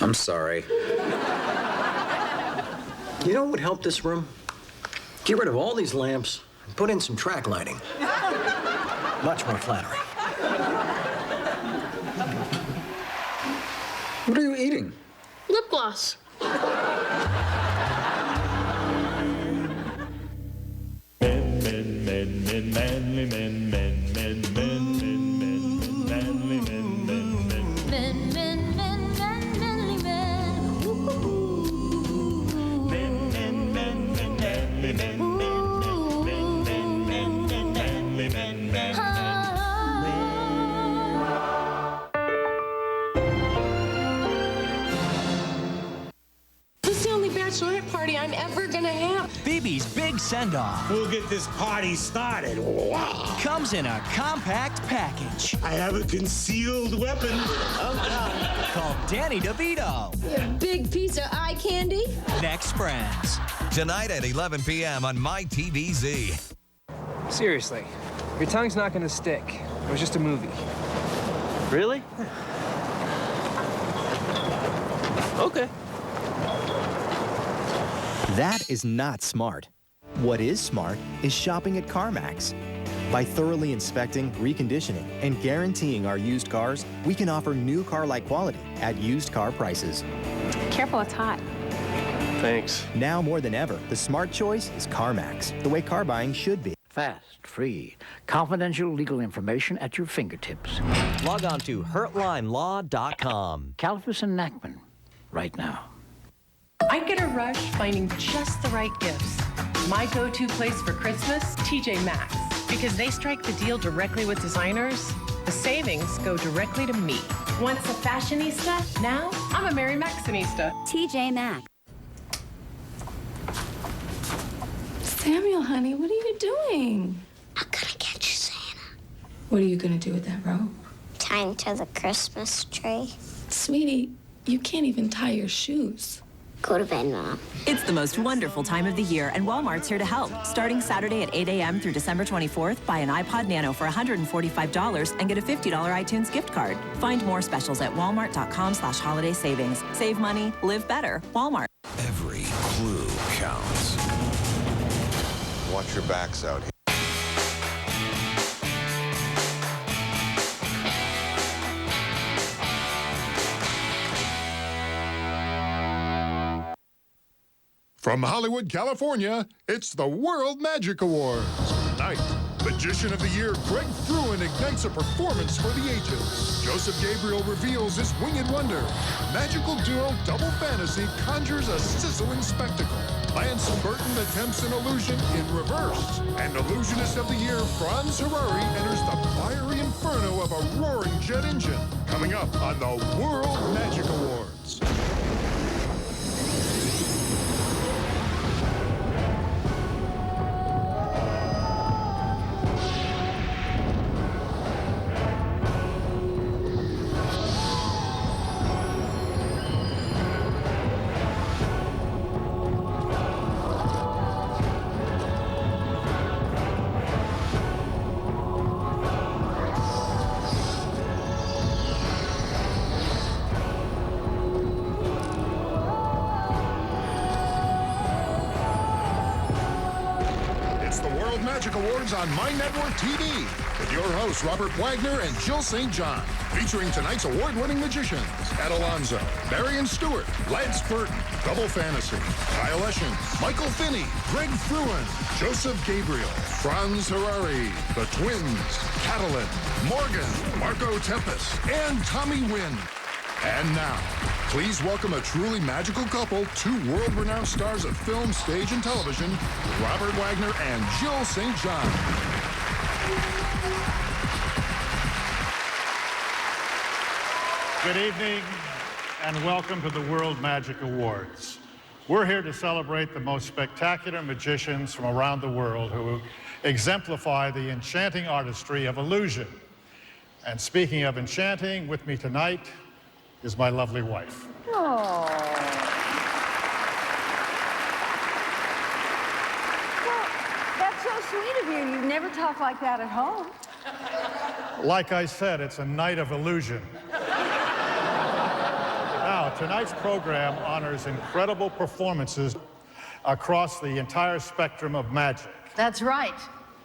I'm sorry. You know what would help this room? Get rid of all these lamps and put in some track lighting. Much more flattering. What are you eating? Lip gloss. Bachelorette party I'm ever gonna have. Phoebe's big send-off. We'll get this party started. Wow. Comes in a compact package. I have a concealed weapon. Called Danny DeVito. You big piece of eye candy. Next Friends. Tonight at 11 p.m. on mytvz. Seriously, your tongue's not gonna stick. It was just a movie. Really? Okay. That is not smart. What is smart is shopping at CarMax. By thoroughly inspecting, reconditioning, and guaranteeing our used cars, we can offer new car-like quality at used car prices. Careful, it's hot. Thanks. Now more than ever, the smart choice is CarMax, the way car buying should be. Fast, free, confidential legal information at your fingertips. Log on to hurtlinelaw.com. Califas and Nachman, right now. I get a rush finding just the right gifts. My go-to place for Christmas, TJ Maxx. Because they strike the deal directly with designers, the savings go directly to me. Once a fashionista, now I'm a Mary Maxxinista. TJ Maxx. Samuel, honey, what are you doing? I'm gonna get you Santa. What are you gonna do with that rope? Tying to the Christmas tree. Sweetie, you can't even tie your shoes. Go to bed, Mom. It's the most wonderful time of the year, and Walmart's here to help. Starting Saturday at 8 a.m. through December 24th, buy an iPod Nano for $145 and get a $50 iTunes gift card. Find more specials at walmart.com/holiday savings. Save money, live better. Walmart. Every clue counts. Watch your backs out here. From Hollywood, California, it's the World Magic Awards. Tonight, Magician of the Year Greg Fruin ignites a performance for the ages. Joseph Gabriel reveals his winged wonder. Magical duo Double Fantasy conjures a sizzling spectacle. Lance Burton attempts an illusion in reverse. And Illusionist of the Year Franz Harari enters the fiery inferno of a roaring jet engine. Coming up on the World Magic Awards. Magic Awards on My Network TV with your hosts Robert Wagner and Jill St. John, featuring tonight's award-winning magicians Ed Alonzo, Marion Stewart, Lance Burton, Double Fantasy, Kyle Eschen, Michael Finney, Greg Fruin, Joseph Gabriel, Franz Harari, The Twins, Catalin, Morgan, Marco Tempest, and Tommy Wynn. And now, please welcome a truly magical couple, two world-renowned stars of film, stage, and television, Robert Wagner and Jill St. John. Good evening, and welcome to the World Magic Awards. We're here to celebrate the most spectacular magicians from around the world who exemplify the enchanting artistry of illusion. And speaking of enchanting, with me tonight is my lovely wife. Oh. Well, that's so sweet of you. You never talk like that at home. Like I said, it's a night of illusion. Now, tonight's program honors incredible performances across the entire spectrum of magic. That's right.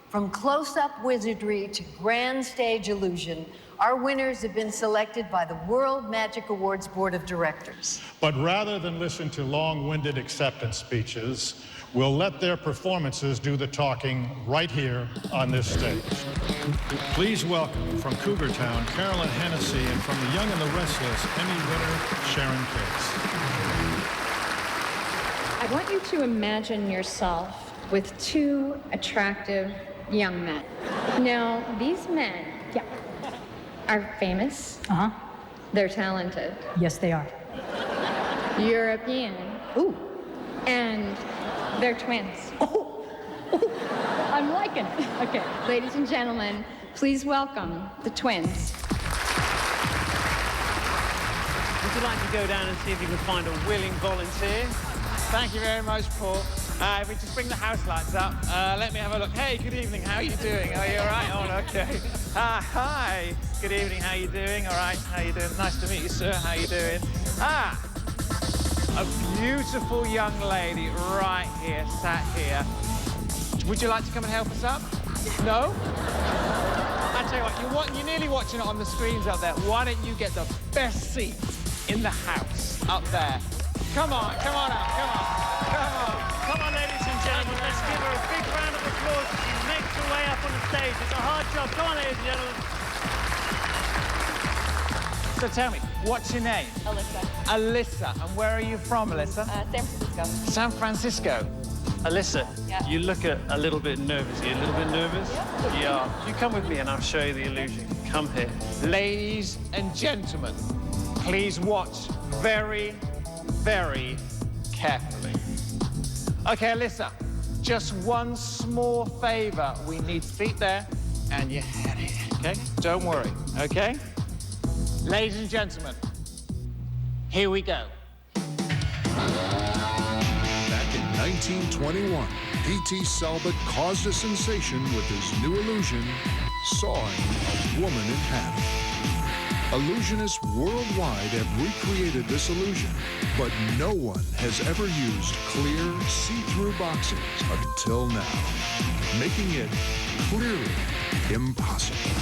From close-up wizardry to grand stage illusion, our winners have been selected by the World Magic Awards Board of Directors. But rather than listen to long-winded acceptance speeches, we'll let their performances do the talking right here on this stage. Please welcome from Cougar Town, Carolyn Hennessy, and from The Young and the Restless, Emmy winner Sharon Case. I want you to imagine yourself with two attractive young men. Now, these men are famous. They're talented. Yes, they are. European. Ooh. And they're twins. I'm liking it. Okay, ladies and gentlemen, please welcome the twins. Would you like to go down and see if you can find a willing volunteer? Thank you very much, Paul. If we just bring the house lights up, let me have a look. Hey, good evening, how are you doing? Are you all right? Oh, okay. Hi, good evening, how are you doing? All right, how are you doing? Nice to meet you, sir, how are you doing? A beautiful young lady right here, sat here. Would you like to come and help us up? No? I tell you what, you're nearly watching it on the screens up there. Why don't you get the best seat in the house up there? Come on up, come on. Come on, ladies and gentlemen, let's give her a big round of applause as she makes her way up on the stage. It's a hard job. Come on, ladies and gentlemen. So tell me, what's your name? Alyssa. Alyssa. And where are you from, Alyssa? San Francisco. San Francisco. Alyssa, Yeah. you look a little bit nervous. Are you a little bit nervous? Yeah. You come with me and I'll show you the illusion. Come here. Ladies and gentlemen, please watch very, very carefully. Okay, Alyssa, just one small favor. We need feet there and your head here, okay? Don't worry, okay? Ladies and gentlemen, here we go. Back in 1921, P.T. Salbut caused a sensation with his new illusion, sawing a woman in half. Illusionists worldwide have recreated this illusion, but no one has ever used clear, see-through boxes until now, making it clearly impossible.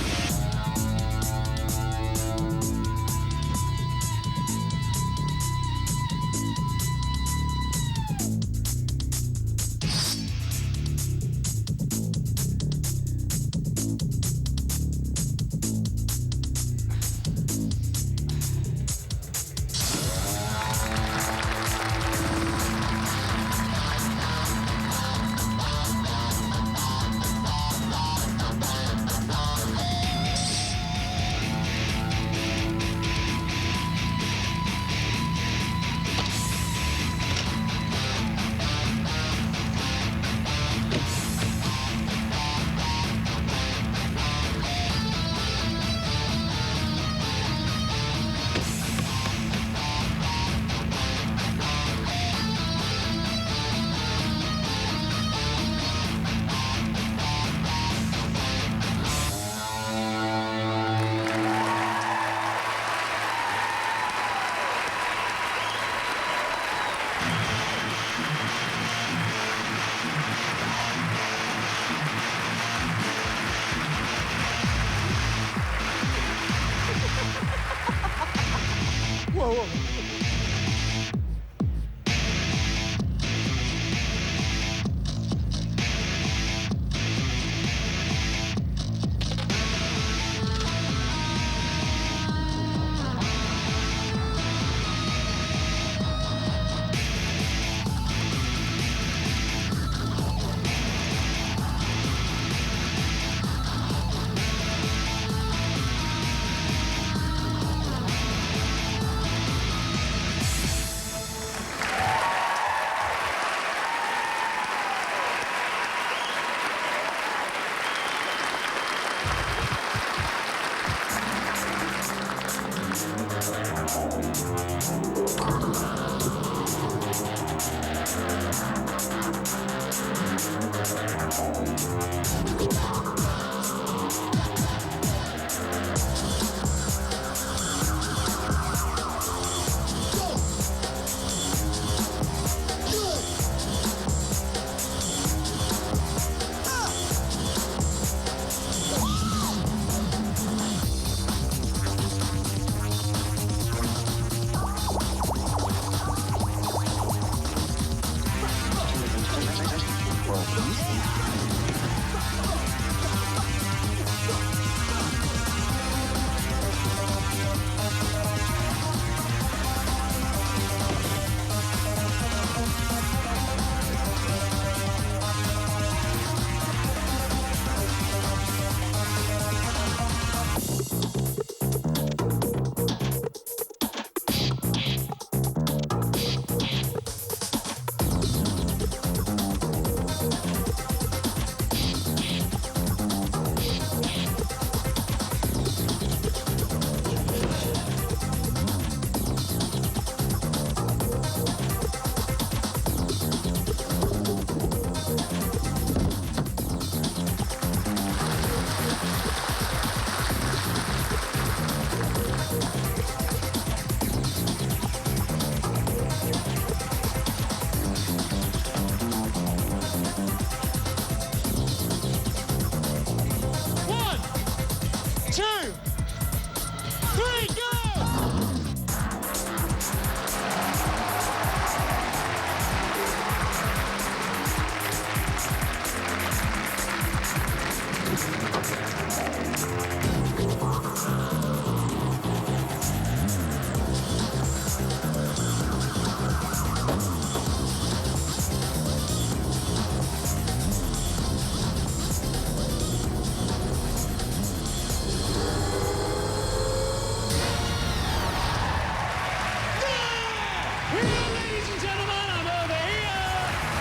Ladies and gentlemen, I'm over here.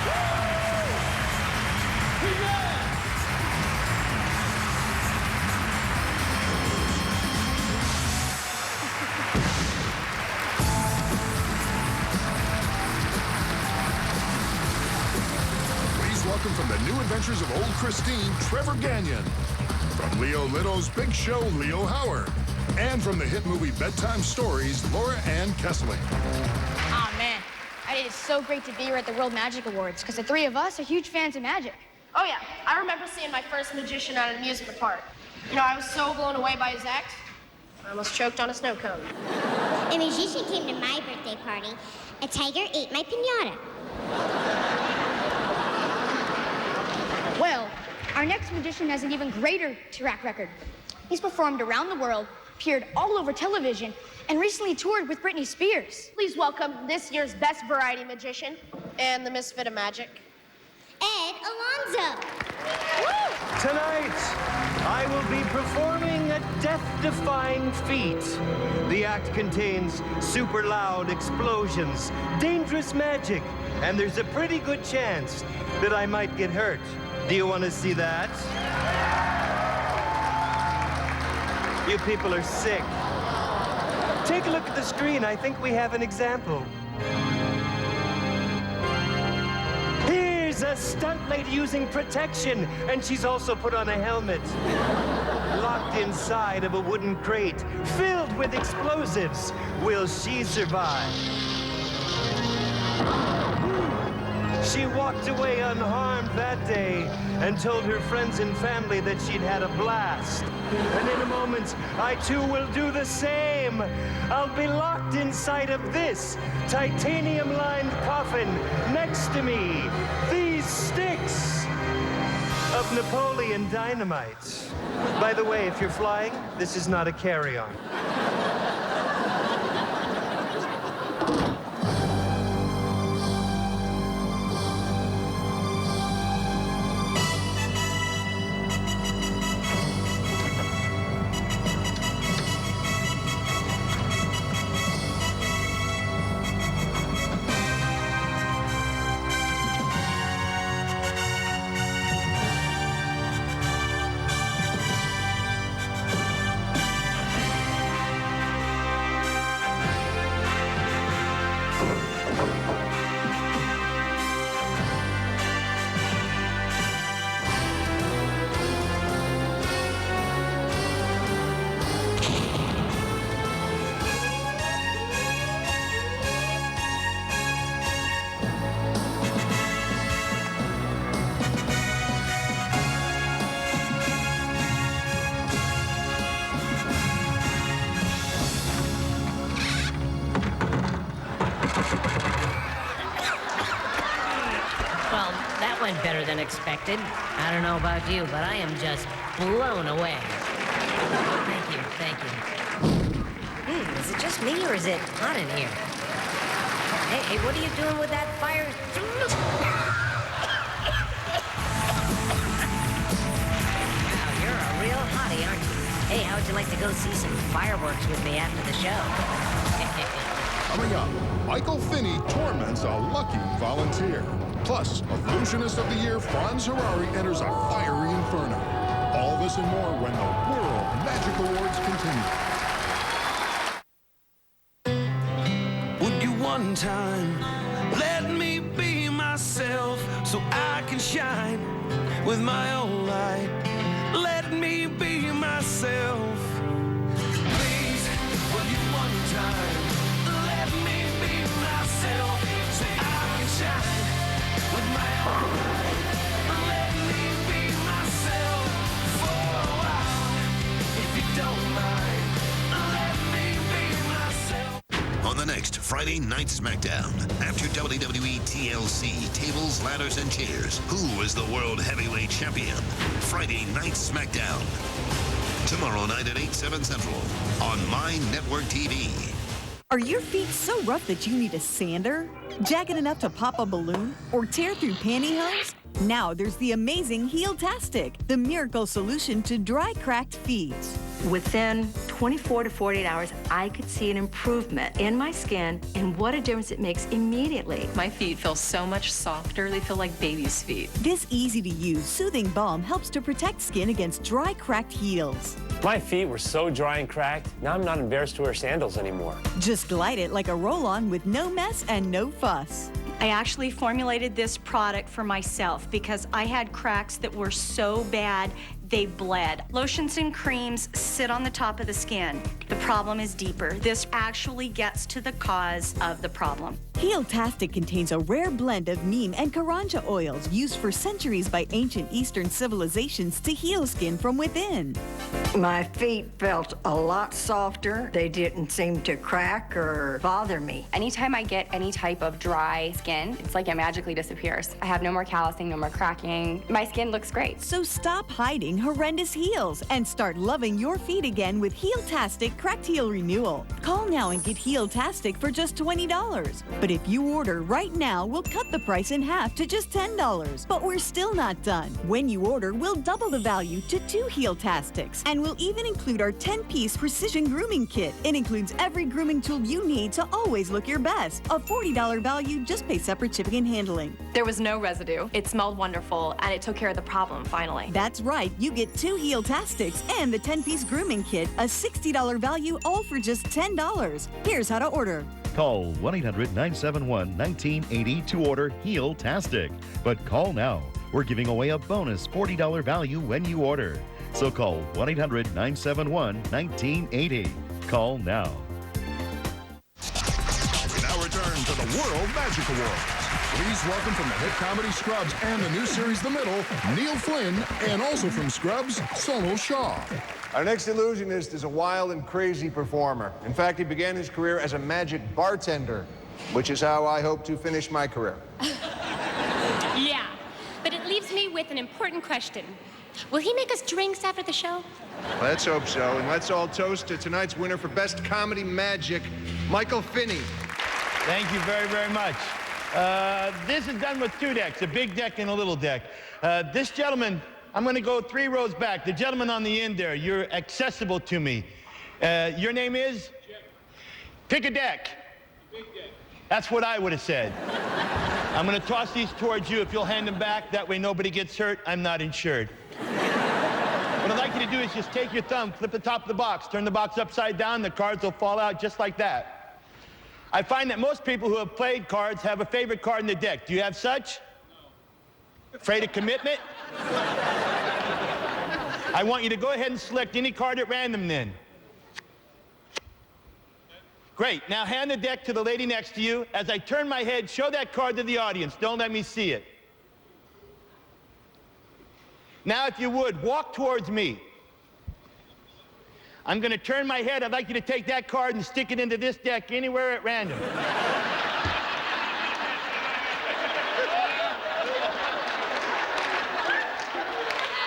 Woo! Yeah. Please welcome from the New Adventures of Old Christine, Trevor Gagnon. From Leo Little's Big Show, Leo Howard. And from the hit movie Bedtime Stories, Laura Ann Kessling. Oh, man. It's so great to be here at the World Magic Awards, because the three of us are huge fans of magic. Oh, yeah. I remember seeing my first magician at an amusement park. You know, I was so blown away by his act, I almost choked on a snow cone. A magician came to my birthday party. A tiger ate my piñata. Well, our next magician has an even greater track record. He's performed around the world, appeared all over television, and recently toured with Britney Spears. Please welcome this year's best variety magician and the misfit of magic, Ed Alonzo. Tonight, I will be performing a death-defying feat. The act contains super loud explosions, dangerous magic, and there's a pretty good chance that I might get hurt. Do you want to see that? You people are sick. Take a look at the screen. I think we have an example. Here's a stunt lady using protection, and she's also put on a helmet. Locked inside of a wooden crate filled with explosives. Will she survive? She walked away unharmed that day and told her friends and family that she'd had a blast. And in a moment, I too will do the same. I'll be locked inside of this titanium-lined coffin next to me. These sticks of Napoleon dynamite. By the way, if you're flying, this is not a carry-on. Went better than expected. I don't know about you, but I am just blown away. Thank you. Is it just me or is it hot in here? Hey, what are you doing with that fire? Wow, you're a real hottie, aren't you? Hey, how would you like to go see some fireworks with me after the show? Coming up, Michael Finney torments a lucky volunteer. Plus, Illusionist of the Year Franz Harari enters a fiery inferno. All this and more when the World Magic Awards continue. Would you one time let me be myself so I can shine with my own light? Let me be myself. Please, will you one time let me be myself so I can shine with my own light? Let me be myself for a while, if you don't mind. Let me be myself. On the next Friday Night SmackDown, after WWE TLC, tables, ladders, and chairs, who is the World Heavyweight Champion? Friday Night SmackDown. Tomorrow night at 8, 7 Central on My Network TV. Are your feet so rough that you need a sander? Jagged enough to pop a balloon? Or tear through pantyhose? Now there's the amazing Heel-tastic, the miracle solution to dry, cracked feet. Within 24 to 48 hours, I could see an improvement in my skin, and what a difference it makes immediately. My feet feel so much softer. They feel like baby's feet. This easy-to-use, soothing balm helps to protect skin against dry, cracked heels. My feet were so dry and cracked, now I'm not embarrassed to wear sandals anymore. Just glide it like a roll-on with no mess and no fuss. I actually formulated this product for myself because I had cracks that were so bad they bled. Lotions and creams sit on the top of the skin. The problem is deeper. This actually gets to the cause of the problem. Heal-tastic contains a rare blend of neem and karanja oils used for centuries by ancient Eastern civilizations to heal skin from within. My feet felt a lot softer. They didn't seem to crack or bother me. Anytime I get any type of dry skin, it's like it magically disappears. I have no more callousing, no more cracking. My skin looks great. So stop hiding horrendous heels and start loving your feet again with Heal-tastic Cracked Heel Renewal. Call now and get Heal-tastic for just $20. But if you order right now, we'll cut the price in half to just $10. But we're still not done. When you order, we'll double the value to 2 Heal-tastics. And we'll even include our 10-piece precision grooming kit. It includes every grooming tool you need to always look your best. A $40 value, just pay separate shipping and handling. There was no residue. It smelled wonderful, and it took care of the problem, finally. That's right. You get 2 Heal-tastics and the 10-piece grooming kit, a $60 value, all for just $10. Here's how to order. Call 1-800-971-1980 to order Heal-tastic. But call now. We're giving away a bonus $40 value when you order. So call 1-800-971-1980. Call now. We now return to the World Magic Awards. Please welcome from the hit comedy Scrubs and the new series The Middle, Neil Flynn, and also from Scrubs, Solo Shaw. Our next illusionist is a wild and crazy performer. In fact, he began his career as a magic bartender, which is how I hope to finish my career. Yeah, but it leaves me with an important question. Will he make us drinks after the show? Let's hope so, and let's all toast to tonight's winner for Best Comedy Magic, Michael Finney. Thank you very, very much. This is done with 2 decks, a big deck and a little deck. This gentleman, I'm going to go 3 rows back. The gentleman on the end there, you're accessible to me. Your name is? Jim. Pick a deck. Big deck. That's what I would have said. I'm going to toss these towards you. If you'll hand them back, that way nobody gets hurt. I'm not insured. What I'd like you to do is just take your thumb, flip the top of the box, turn the box upside down, the cards will fall out just like that. I find that most people who have played cards have a favorite card in the deck. Do you have such? No. Afraid of commitment? I want you to go ahead and select any card at random then. Great. Now hand the deck to the lady next to you. As I turn my head, show that card to the audience. Don't let me see it. Now, if you would, walk towards me. I'm going to turn my head. I'd like you to take that card and stick it into this deck anywhere at random.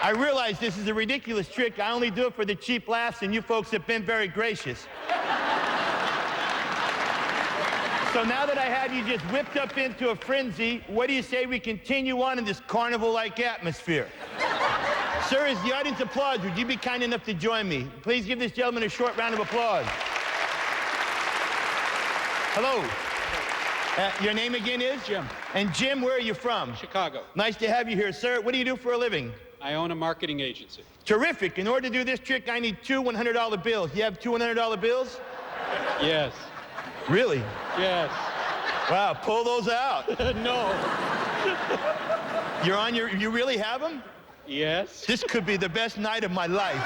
I realize this is a ridiculous trick. I only do it for the cheap laughs, and you folks have been very gracious. So now that I have you just whipped up into a frenzy, what do you say we continue on in this carnival-like atmosphere? Sir, as the audience applauds, would you be kind enough to join me? Please give this gentleman a short round of applause. Hello. Your name again is? Jim. And Jim, where are you from? Chicago. Nice to have you here, sir. What do you do for a living? I own a marketing agency. Terrific. In order to do this trick, I need 2 $100 bills. You have 2 $100 bills? Yes. Really? Yes. Wow, pull those out. No. You really have them? Yes. This could be the best night of my life.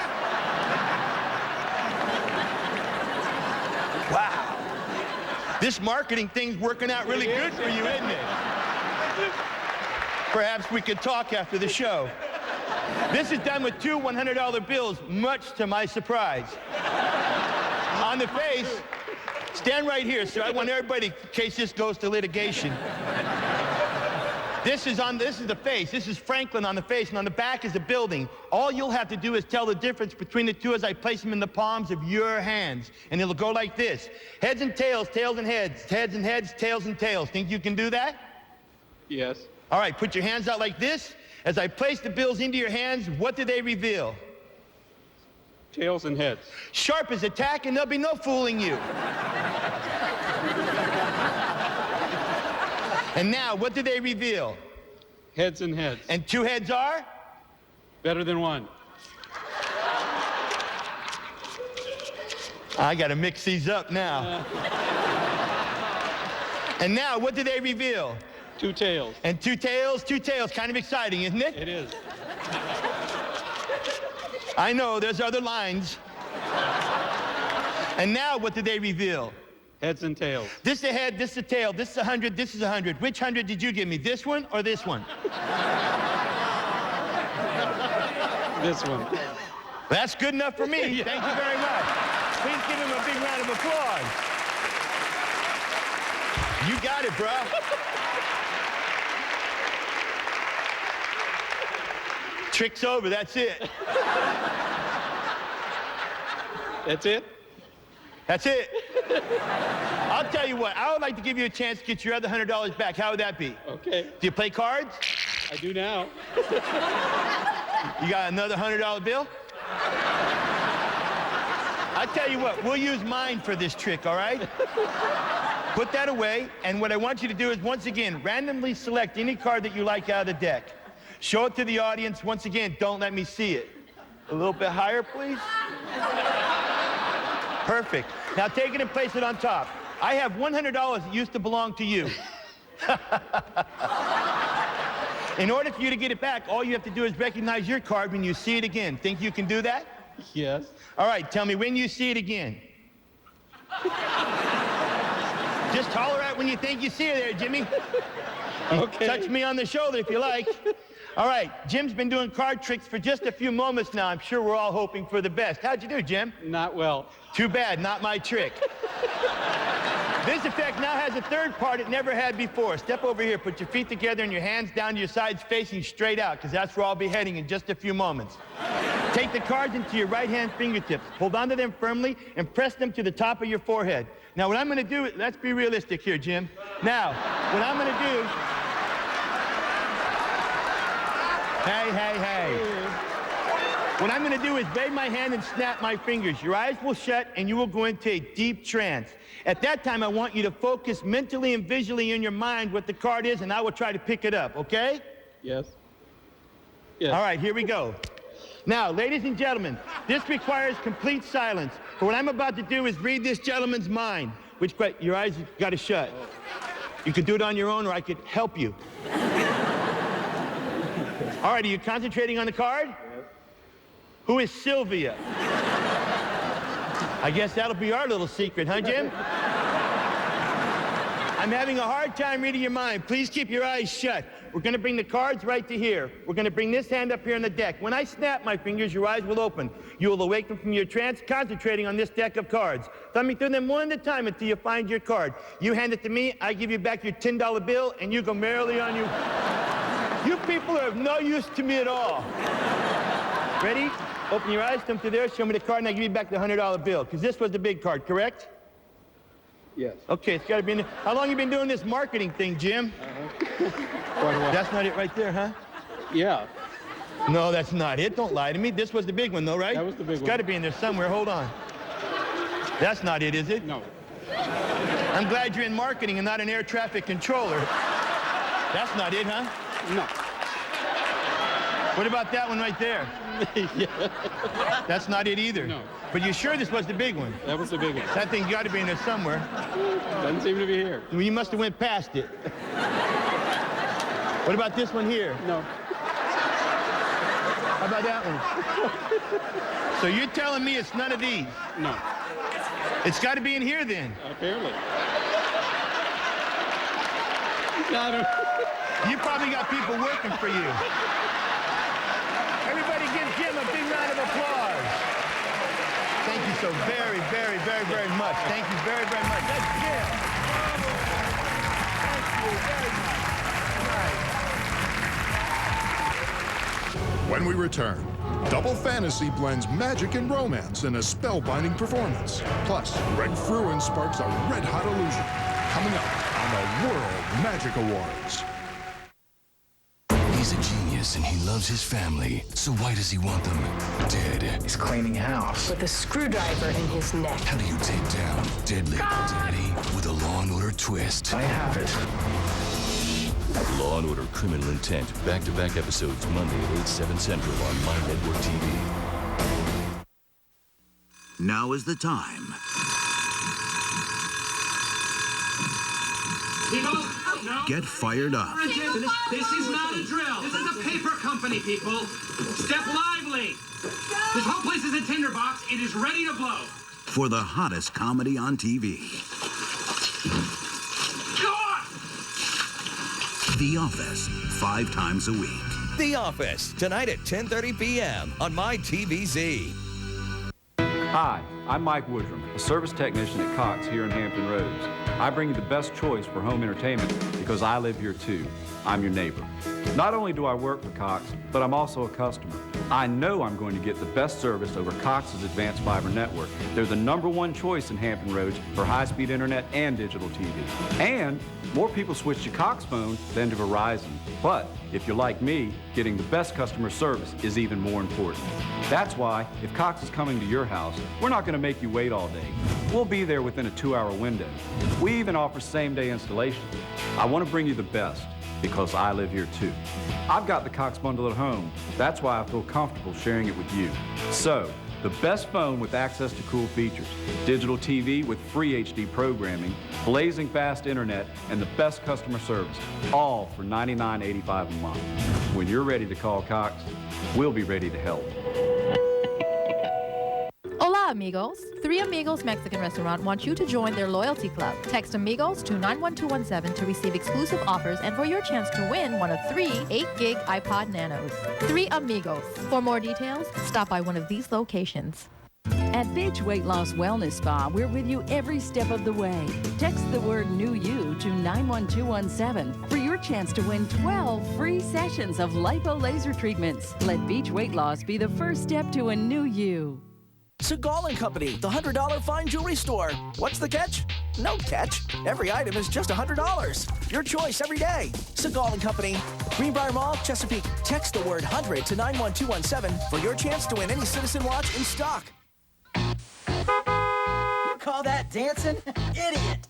Wow. This marketing thing's working out really good for you, isn't it? Perhaps we could talk after the show. This is done with 2 $100 bills, much to my surprise. On the face, stand right here, sir. I want everybody, in case this goes to litigation. This is the face. This is Franklin on the face, and on the back is the building. All you'll have to do is tell the difference between the two as I place them in the palms of your hands. And it'll go like this. Heads and tails, tails and heads, heads and heads, tails and tails. Think you can do that? Yes. All right, put your hands out like this. As I place the bills into your hands, what do they reveal? Tails and heads. Sharp as a tack, and there'll be no fooling you. And now, what do they reveal? Heads and heads. And two heads are? Better than one. I gotta mix these up now. And now, what do they reveal? Two tails. And two tails, kind of exciting, isn't it? It is. I know, there's other lines. And now, what do they reveal? Heads and tails. This is a head, this is a tail, this is 100, this is 100. Which 100 did you give me, this one or this one? This one. That's good enough for me. Yeah. Thank you very much. Please give him a big round of applause. You got it, bro. Trick's over, that's it. That's it? That's it. I'll tell you what, I would like to give you a chance to get your other $100 back. How would that be? Okay. Do you play cards? I do now. You got another $100 bill? I tell you what, we'll use mine for this trick, all right? Put that away, and what I want you to do is, once again, randomly select any card that you like out of the deck. Show it to the audience. Once again, don't let me see it. A little bit higher, please. Perfect. Now take it and place it on top. I have $100 that used to belong to you. In order for you to get it back, all you have to do is recognize your card when you see it again. Think you can do that? Yes. All right, tell me when you see it again. Just holler out when you think you see it there, Jimmy. Okay. Touch me on the shoulder if you like. All right, Jim's been doing card tricks for just a few moments now. I'm sure we're all hoping for the best. How'd you do, Jim? Not well. Too bad, not my trick. This effect now has a third part it never had before. Step over here, put your feet together and your hands down to your sides facing straight out, because that's where I'll be heading in just a few moments. Take the cards into your right hand fingertips. Hold onto them firmly and press them to the top of your forehead. Now, what I'm going to do, let's be realistic here, Jim. Now, what I'm going to do... Hey. What I'm going to do is wave my hand and snap my fingers. Your eyes will shut and you will go into a deep trance. At that time, I want you to focus mentally and visually in your mind what the card is, and I will try to pick it up, okay? Yes. Yes. All right, here we go. Now, ladies and gentlemen, this requires complete silence. But what I'm about to do is read this gentleman's mind. Your eyes got to shut. You could do it on your own, or I could help you. All right, are you concentrating on the card? Yes. Who is Sylvia? I guess that'll be our little secret, huh, Jim? I'm having a hard time reading your mind. Please keep your eyes shut. We're going to bring the cards right to here. We're going to bring this hand up here on the deck. When I snap my fingers, your eyes will open. You will awaken from your trance, concentrating on this deck of cards. Thumbing through them one at a time until you find your card. You hand it to me, I give you back your $10 bill, and you go merrily on your... You people are of no use to me at all. Ready? Open your eyes, thumb through there, show me the card, and I give you back the $100 bill. Because this was the big card, correct? Yes. Okay, it's got to be in there. How long have you been doing this marketing thing, Jim? Quite a while. That's not it right there, huh? Yeah. No, that's not it. Don't lie to me. This was the big one, though, right? That was the big one. It's got to be in there somewhere. Hold on. That's not it, is it? No. I'm glad you're in marketing and not an air traffic controller. That's not it, huh? No. What about that one right there? Yeah. That's not it either. No. But you sure this was the big one? That was the big one. That thing's got to be in there somewhere. Doesn't seem to be here. Well, you must have went past it. What about this one here? No. How about that one? So you're telling me it's none of these? No. It's got to be in here then. Apparently. Got him. You probably got people working for you. Everybody give Jim a big round of applause. Thank you so very, very, very, very much. Thank you very, very much. That's Jim. Thank you very much. When we return, Double Fantasy blends magic and romance in a spellbinding performance. Plus, Greg Fruin sparks a red-hot illusion. Coming up on the World Magic Awards. He's a genius. genius and he loves his family. So why does he want them dead? He's cleaning house with a screwdriver in his neck. How do you take down deadly identity with a Law & Order twist? I have it. Law & Order Criminal Intent. Back-to-back episodes Monday at 8, 7 Central on My Network TV. Now is the time. People, no. Get fired up. This is not a drill. This is a paper company, people. Step lively. This whole place is a tinderbox. It is ready to blow. For the hottest comedy on TV. The Office, 5 times a week. The Office, tonight at 10:30 p.m. on mytvz. Hi, I'm Mike Woodrum, a service technician at Cox here in Hampton Roads. I bring you the best choice for home entertainment because I live here too. I'm your neighbor. Not only do I work for Cox, but I'm also a customer. I know I'm going to get the best service over Cox's advanced fiber network. They're the #1 choice in Hampton Roads for high-speed internet and digital TV. And more people switch to Cox phone than to Verizon. But if you're like me, getting the best customer service is even more important. That's why, if Cox is coming to your house, we're not going to make you wait all day. We'll be there within a 2-hour window. We even offer same-day installation. I want to bring you the best because I live here too. I've got the Cox bundle at home. That's why I feel comfortable sharing it with you. So, the best phone with access to cool features, digital TV with free HD programming, blazing fast internet, and the best customer service, all for $99.85 a month. When you're ready to call Cox, we'll be ready to help. Hola, amigos. 3 Amigos Mexican Restaurant wants you to join their loyalty club. Text Amigos to 91217 to receive exclusive offers and for your chance to win one of 3 8-gig iPod Nanos. 3 Amigos. For more details, stop by one of these locations. At Beach Weight Loss Wellness Spa, we're with you every step of the way. Text the word New You to 91217 for your chance to win 12 free sessions of lipo laser treatments. Let Beach Weight Loss be the first step to a new you. Segal & Company, the $100 fine jewelry store. What's the catch? No catch. Every item is just $100. Your choice every day. Segal & Company, Greenbrier Mall, Chesapeake. Text the word 100 to 91217 for your chance to win any Citizen watch in stock. You call that dancing? Idiot!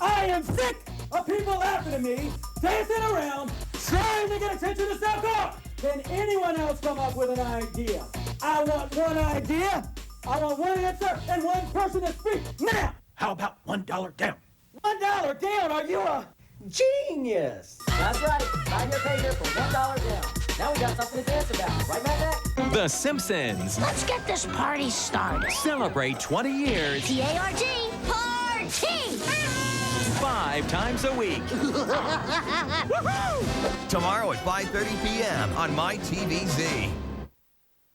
I am sick of people laughing at me, dancing around, trying to get attention to stop off. Can anyone else come up with an idea? I want one idea, I want one answer, and one person to speak now! How about $1 down? $1 down? Are you a genius? That's right. Buy your pager for $1 down. Now we got something to dance about. Right, Matt? The Simpsons. Let's get this party started. Celebrate 20 years. T-A-R-G, party! 5 times a week. Tomorrow at 5:30 p.m. on mytvz.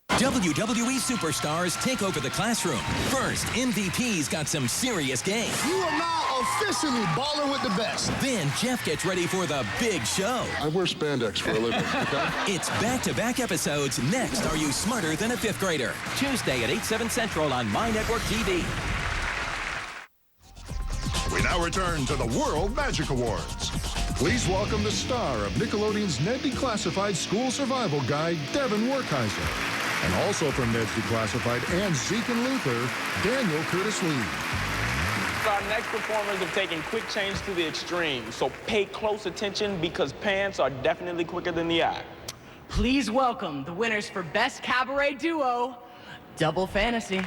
WWE superstars take over the classroom. First, MVP's got some serious game. You are now officially balling with the best. Then Jeff gets ready for the big show. I wear spandex for a living, okay? It's back-to-back episodes. Next, Are You Smarter Than a Fifth Grader? Tuesday at 8, 7 Central on My Network TV. We now return to the World Magic Awards. Please welcome the star of Nickelodeon's Ned Declassified School Survival Guide, Devin Werkheiser. And also from Ned's Declassified and Zeke and Luther, Daniel Curtis Lee. Our next performers have taken quick change to the extreme, so pay close attention because pants are definitely quicker than the eye. Please welcome the winners for Best Cabaret Duo, Double Fantasy.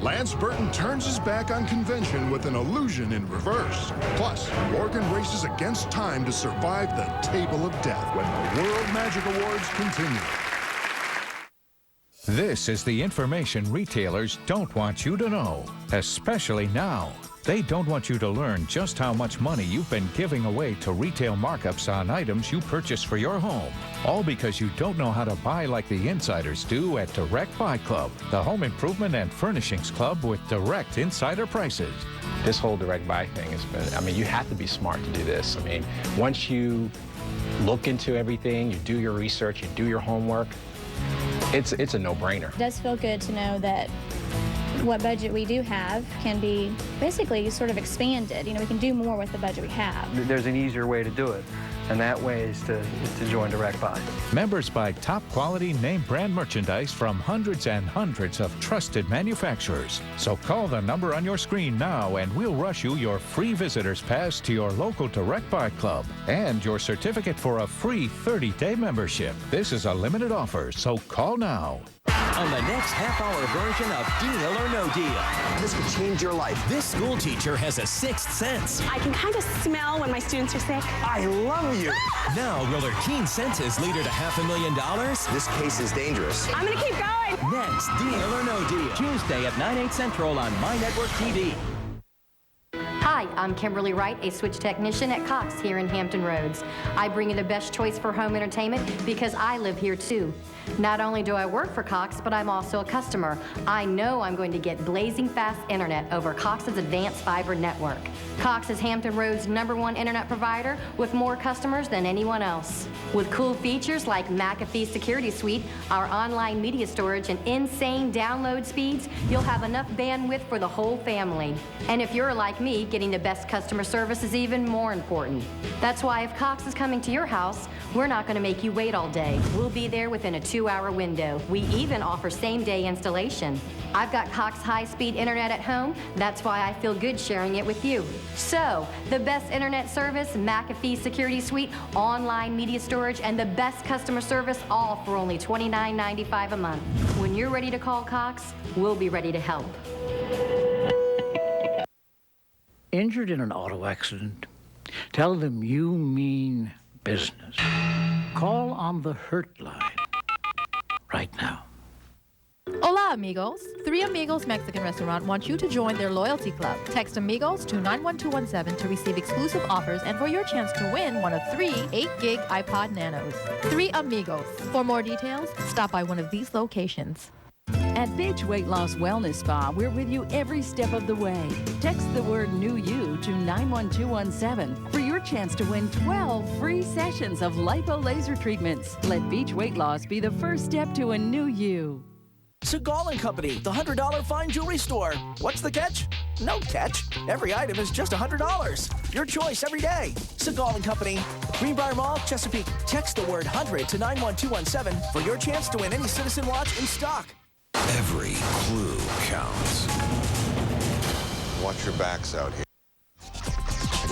Lance Burton turns his back on convention with an illusion in reverse. Plus, Morgan races against time to survive the table of death when the World Magic Awards continue. This is the information retailers don't want you to know, especially now. They don't want you to learn just how much money you've been giving away to retail markups on items you purchase for your home. All because you don't know how to buy like the insiders do at Direct Buy Club, the home improvement and furnishings club with direct insider prices. This whole direct buy thing has been, I mean, you have to be smart to do this. I mean, once you look into everything, you do your research, you do your homework, it's a no-brainer. It does feel good to know that what budget we do have can be basically sort of expanded. You know, we can do more with the budget we have. There's an easier way to do it, and that way is to join Direct Buy. Members buy top quality name brand merchandise from hundreds and hundreds of trusted manufacturers. So call the number on your screen now and we'll rush you your free visitor's pass to your local Direct Buy Club and your certificate for a free 30-day membership. This is a limited offer, so call now. On the next half-hour version of Deal or No Deal. This could change your life. This school teacher has a sixth sense. I can kind of smell when my students are sick. I love you. Now, will her keen senses lead her to $500,000? This case is dangerous. I'm going to keep going. Next, Deal or No Deal. Tuesday at 9/8 Central on My Network TV. Hi, I'm Kimberly Wright, a switch technician at Cox here in Hampton Roads. I bring you the best choice for home entertainment because I live here too. Not only do I work for Cox, but I'm also a customer. I know I'm going to get blazing fast internet over Cox's advanced fiber network. Cox is Hampton Roads' #1 internet provider with more customers than anyone else. With cool features like McAfee Security Suite, our online media storage, and insane download speeds, you'll have enough bandwidth for the whole family. And if you're like me, getting the best customer service is even more important. That's why if Cox is coming to your house, we're not going to make you wait all day. We'll be there within a 2-hour window. We even offer same-day installation. I've got Cox high-speed internet at home. That's why I feel good sharing it with you. So, the best internet service, McAfee Security Suite, online media storage, and the best customer service, all for only $29.95 a month. When you're ready to call Cox, we'll be ready to help. Injured in an auto accident? Tell them you mean business. Call on the Hurt line right now. Hola, amigos. Three Amigos Mexican Restaurant wants you to join their loyalty club. Text Amigos to 91217 to receive exclusive offers and for your chance to win one of 3 8-gig iPod Nanos. Three Amigos. For more details, stop by one of these locations. At Bitch Weight Loss Wellness Spa, we're with you every step of the way. Text the word New You to 91217 for your your chance to win 12 free sessions of lipo laser treatments. Let Beach Weight Loss be the first step to a new you. Segal & Company, the $100 fine jewelry store. What's the catch? No catch. Every item is just $100. Your choice every day. Segal & Company, Greenbrier Mall, Chesapeake. Text the word 100 to 91217 for your chance to win any Citizen watch in stock. Every clue counts. Watch your backs out here.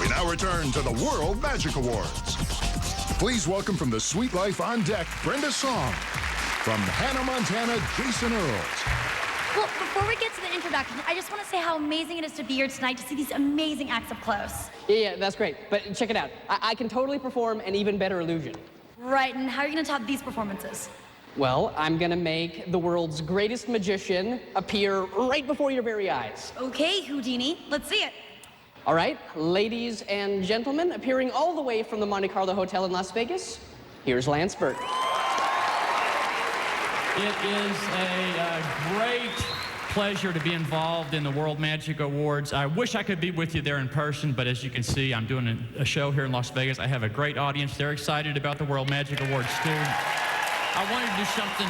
We now return to the World Magic Awards. Please welcome from the Sweet Life on deck, Brenda Song. From Hannah, Montana, Jason Earls. Well, before we get to the introduction, I just want to say how amazing it is to be here tonight to see these amazing acts up close. Yeah, that's great. But check it out. I can totally perform an even better illusion. Right, and how are you going to top these performances? Well, I'm going to make the world's greatest magician appear right before your very eyes. Okay, Houdini, let's see it. All right, ladies and gentlemen, appearing all the way from the Monte Carlo Hotel in Las Vegas, here's Lance Burton. It is a great pleasure to be involved in the World Magic Awards. I wish I could be with you there in person, but as you can see, I'm doing a show here in Las Vegas. I have a great audience. They're excited about the World Magic Awards, too. I wanted to do something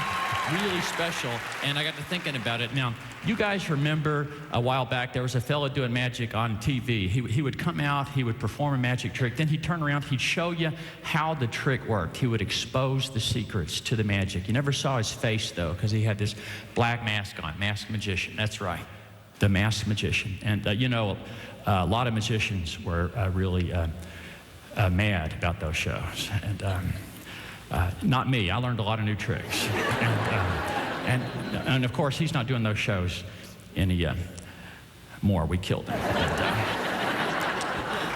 really special, and I got to thinking about it. Now, you guys remember a while back, there was a fellow doing magic on TV. He would come out, he would perform a magic trick, then he'd turn around, he'd show you how the trick worked. He would expose the secrets to the magic. You never saw his face, though, because he had this black mask on, masked magician. That's right, the masked magician. And, you know, a lot of magicians were really mad about those shows. And, not me. I learned a lot of new tricks. And of course, he's not doing those shows any more. We killed him.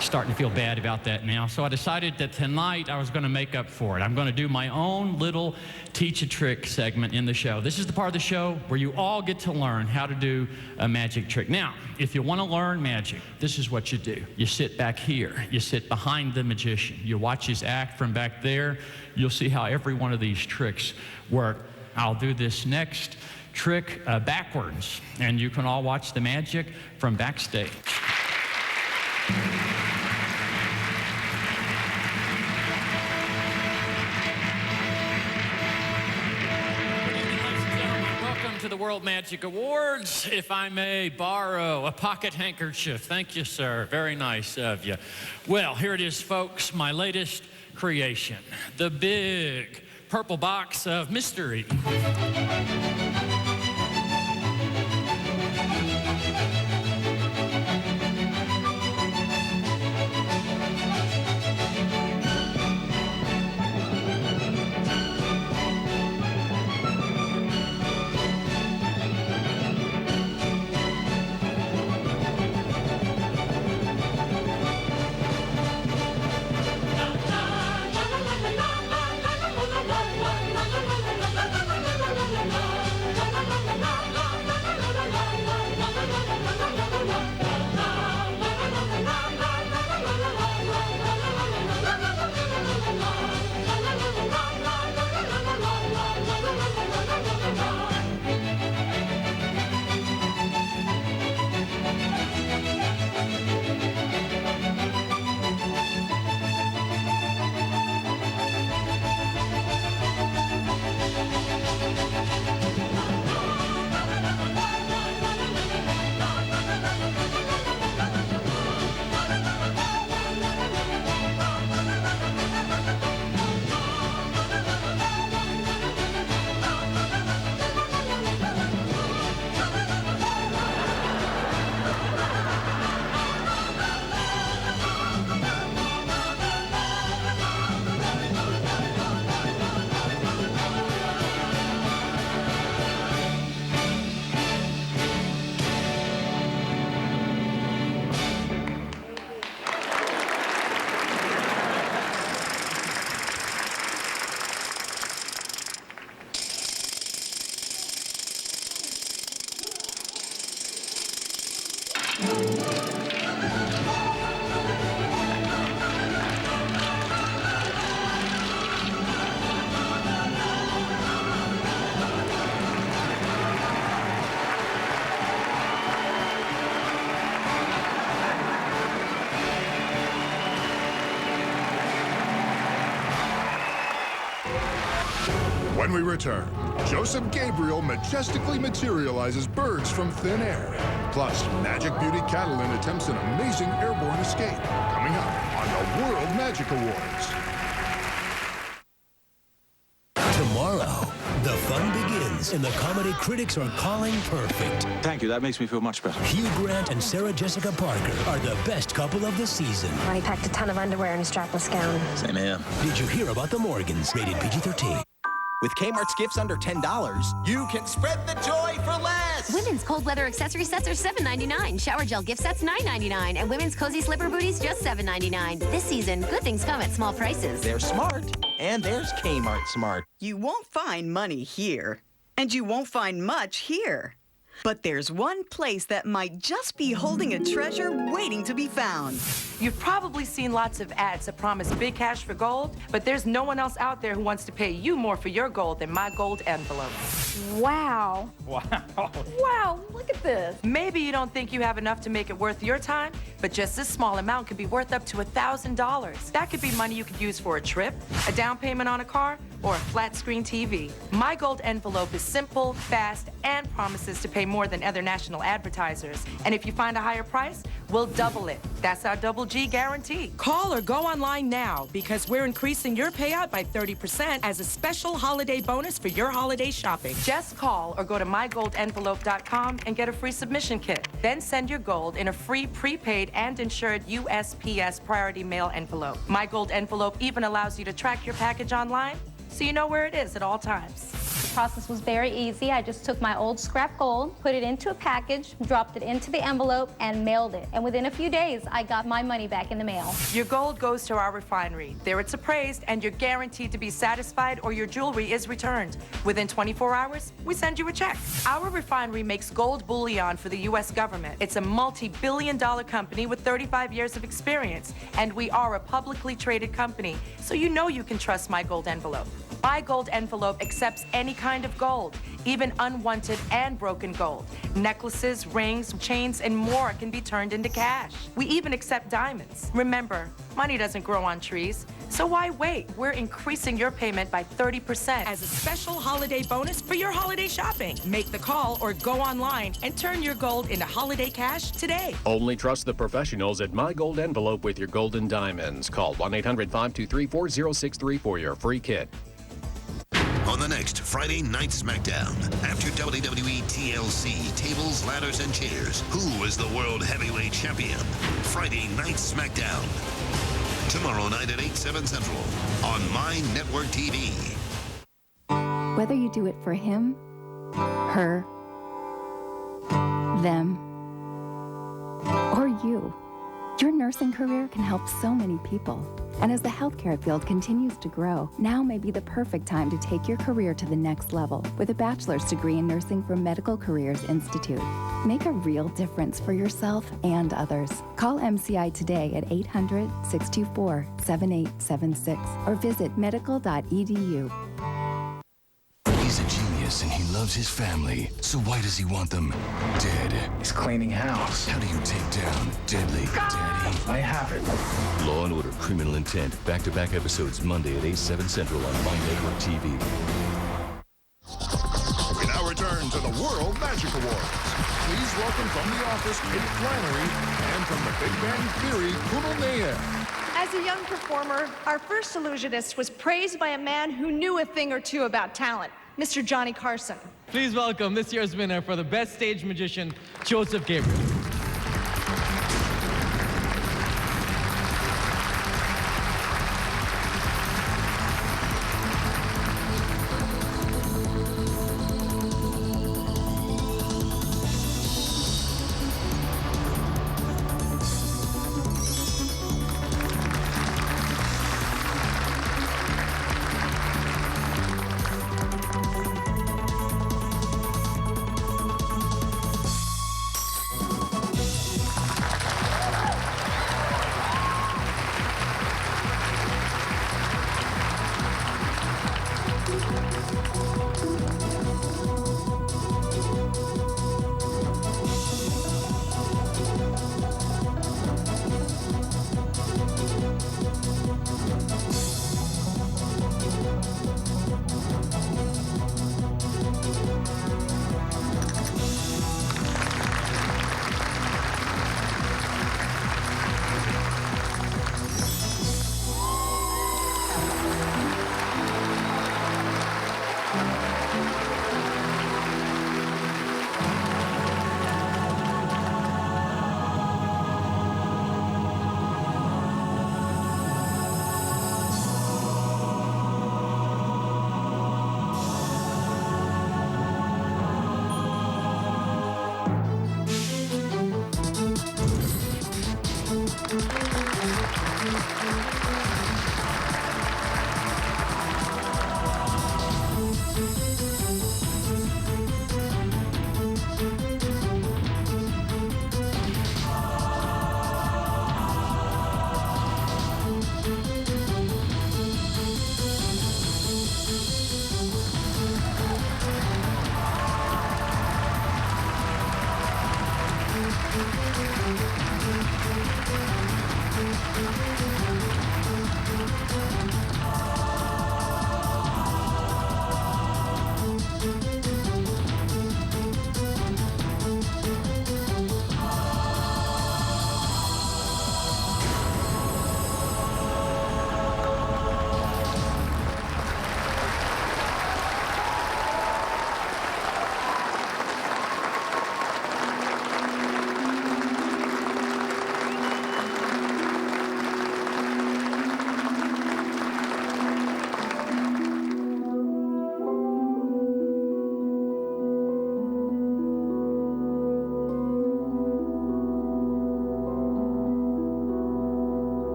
Starting to feel bad about that now. So I decided that tonight I was going to make up for it. I'm going to do my own little Teach a Trick segment in the show. This is the part of the show where you all get to learn how to do a magic trick. Now, if you want to learn magic, this is what you do. You sit back here. You sit behind the magician. You watch his act from back there. You'll see how every one of these tricks work. I'll do this next trick backwards, and you can all watch the magic from backstage. To the World Magic Awards. If I may borrow a pocket handkerchief. Thank you, sir. Very nice of you. Well, here it is, folks, my latest creation, the big purple box of mystery. When we return, Joseph Gabriel majestically materializes birds from thin air. Plus, Magic Beauty Catalan attempts an amazing airborne escape. Coming up on the World Magic Awards. Tomorrow, the fun begins, and the comedy critics are calling perfect. Thank you. That makes me feel much better. Hugh Grant and Sarah Jessica Parker are the best couple of the season. I packed a ton of underwear in a strapless gown. Same here. Did you hear about the Morgans? Rated PG-13. With Kmart's gifts under $10, you can spread the joy for less. Women's cold weather accessory sets are $7.99. Shower gel gift sets $9.99. And women's cozy slipper booties just $7.99. This season, good things come at small prices. They're smart. And there's Kmart Smart. You won't find money here. And you won't find much here. But there's one place that might just be holding a treasure waiting to be found. You've probably seen lots of ads that promise big cash for gold, but there's no one else out there who wants to pay you more for your gold than My Gold Envelope. Wow. Wow. Wow, look at this. Maybe you don't think you have enough to make it worth your time, but just this small amount could be worth up to $1,000. That could be money you could use for a trip, a down payment on a car, or a flat screen TV. My Gold Envelope is simple, fast, and promises to pay more than other national advertisers. And if you find a higher price, we'll double it. That's our Double G guarantee. Call or go online now because we're increasing your payout by 30% as a special holiday bonus for your holiday shopping. Just call or go to mygoldenvelope.com and get a free submission kit. Then send your gold in a free prepaid and insured USPS priority mail envelope. My Gold Envelope even allows you to track your package online, so you know where it is at all times. The process was very easy. I just took my old scrap gold, put it into a package, dropped it into the envelope, and mailed it. And within a few days, I got my money back in the mail. Your gold goes to our refinery. There it's appraised, and you're guaranteed to be satisfied or your jewelry is returned. Within 24 hours, we send you a check. Our refinery makes gold bullion for the U.S. government. It's a multi-billion-dollar company with 35 years of experience, and we are a publicly traded company, so you know you can trust My Gold Envelope. My Gold Envelope accepts any kind of gold, even unwanted and broken gold. Necklaces, rings, chains, and more can be turned into cash. We even accept diamonds. Remember, money doesn't grow on trees, so why wait? We're increasing your payment by 30% as a special holiday bonus for your holiday shopping. Make the call or go online and turn your gold into holiday cash today. Only trust the professionals at My Gold Envelope with your golden diamonds. Call 1-800-523-4063 for your free kit. On the next Friday Night SmackDown, after WWE TLC, tables, ladders, and chairs, who is the World Heavyweight Champion? Friday Night SmackDown. Tomorrow night at 8, 7 Central on My Network TV. Whether you do it for him, her, them, or you, your nursing career can help so many people. And as the healthcare field continues to grow, now may be the perfect time to take your career to the next level with a bachelor's degree in nursing from Medical Careers Institute. Make a real difference for yourself and others. Call MCI today at 800-624-7876 or visit medical.edu. He's a genius and he loves his family. So why does he want them dead? He's cleaning house. How do you take down Deadly Daddy? I have it. Law & Order Criminal Intent. Back-to-back episodes Monday at 8, 7 Central on My Network TV. We now return to the World Magic Awards. Please welcome from the office, Kate Flannery, and from the Big Bang Theory, Kunal Nair. As a young performer, our first illusionist was praised by a man who knew a thing or two about talent, Mr. Johnny Carson. Please welcome this year's winner for the Best Stage Magician, Joseph Gabriel.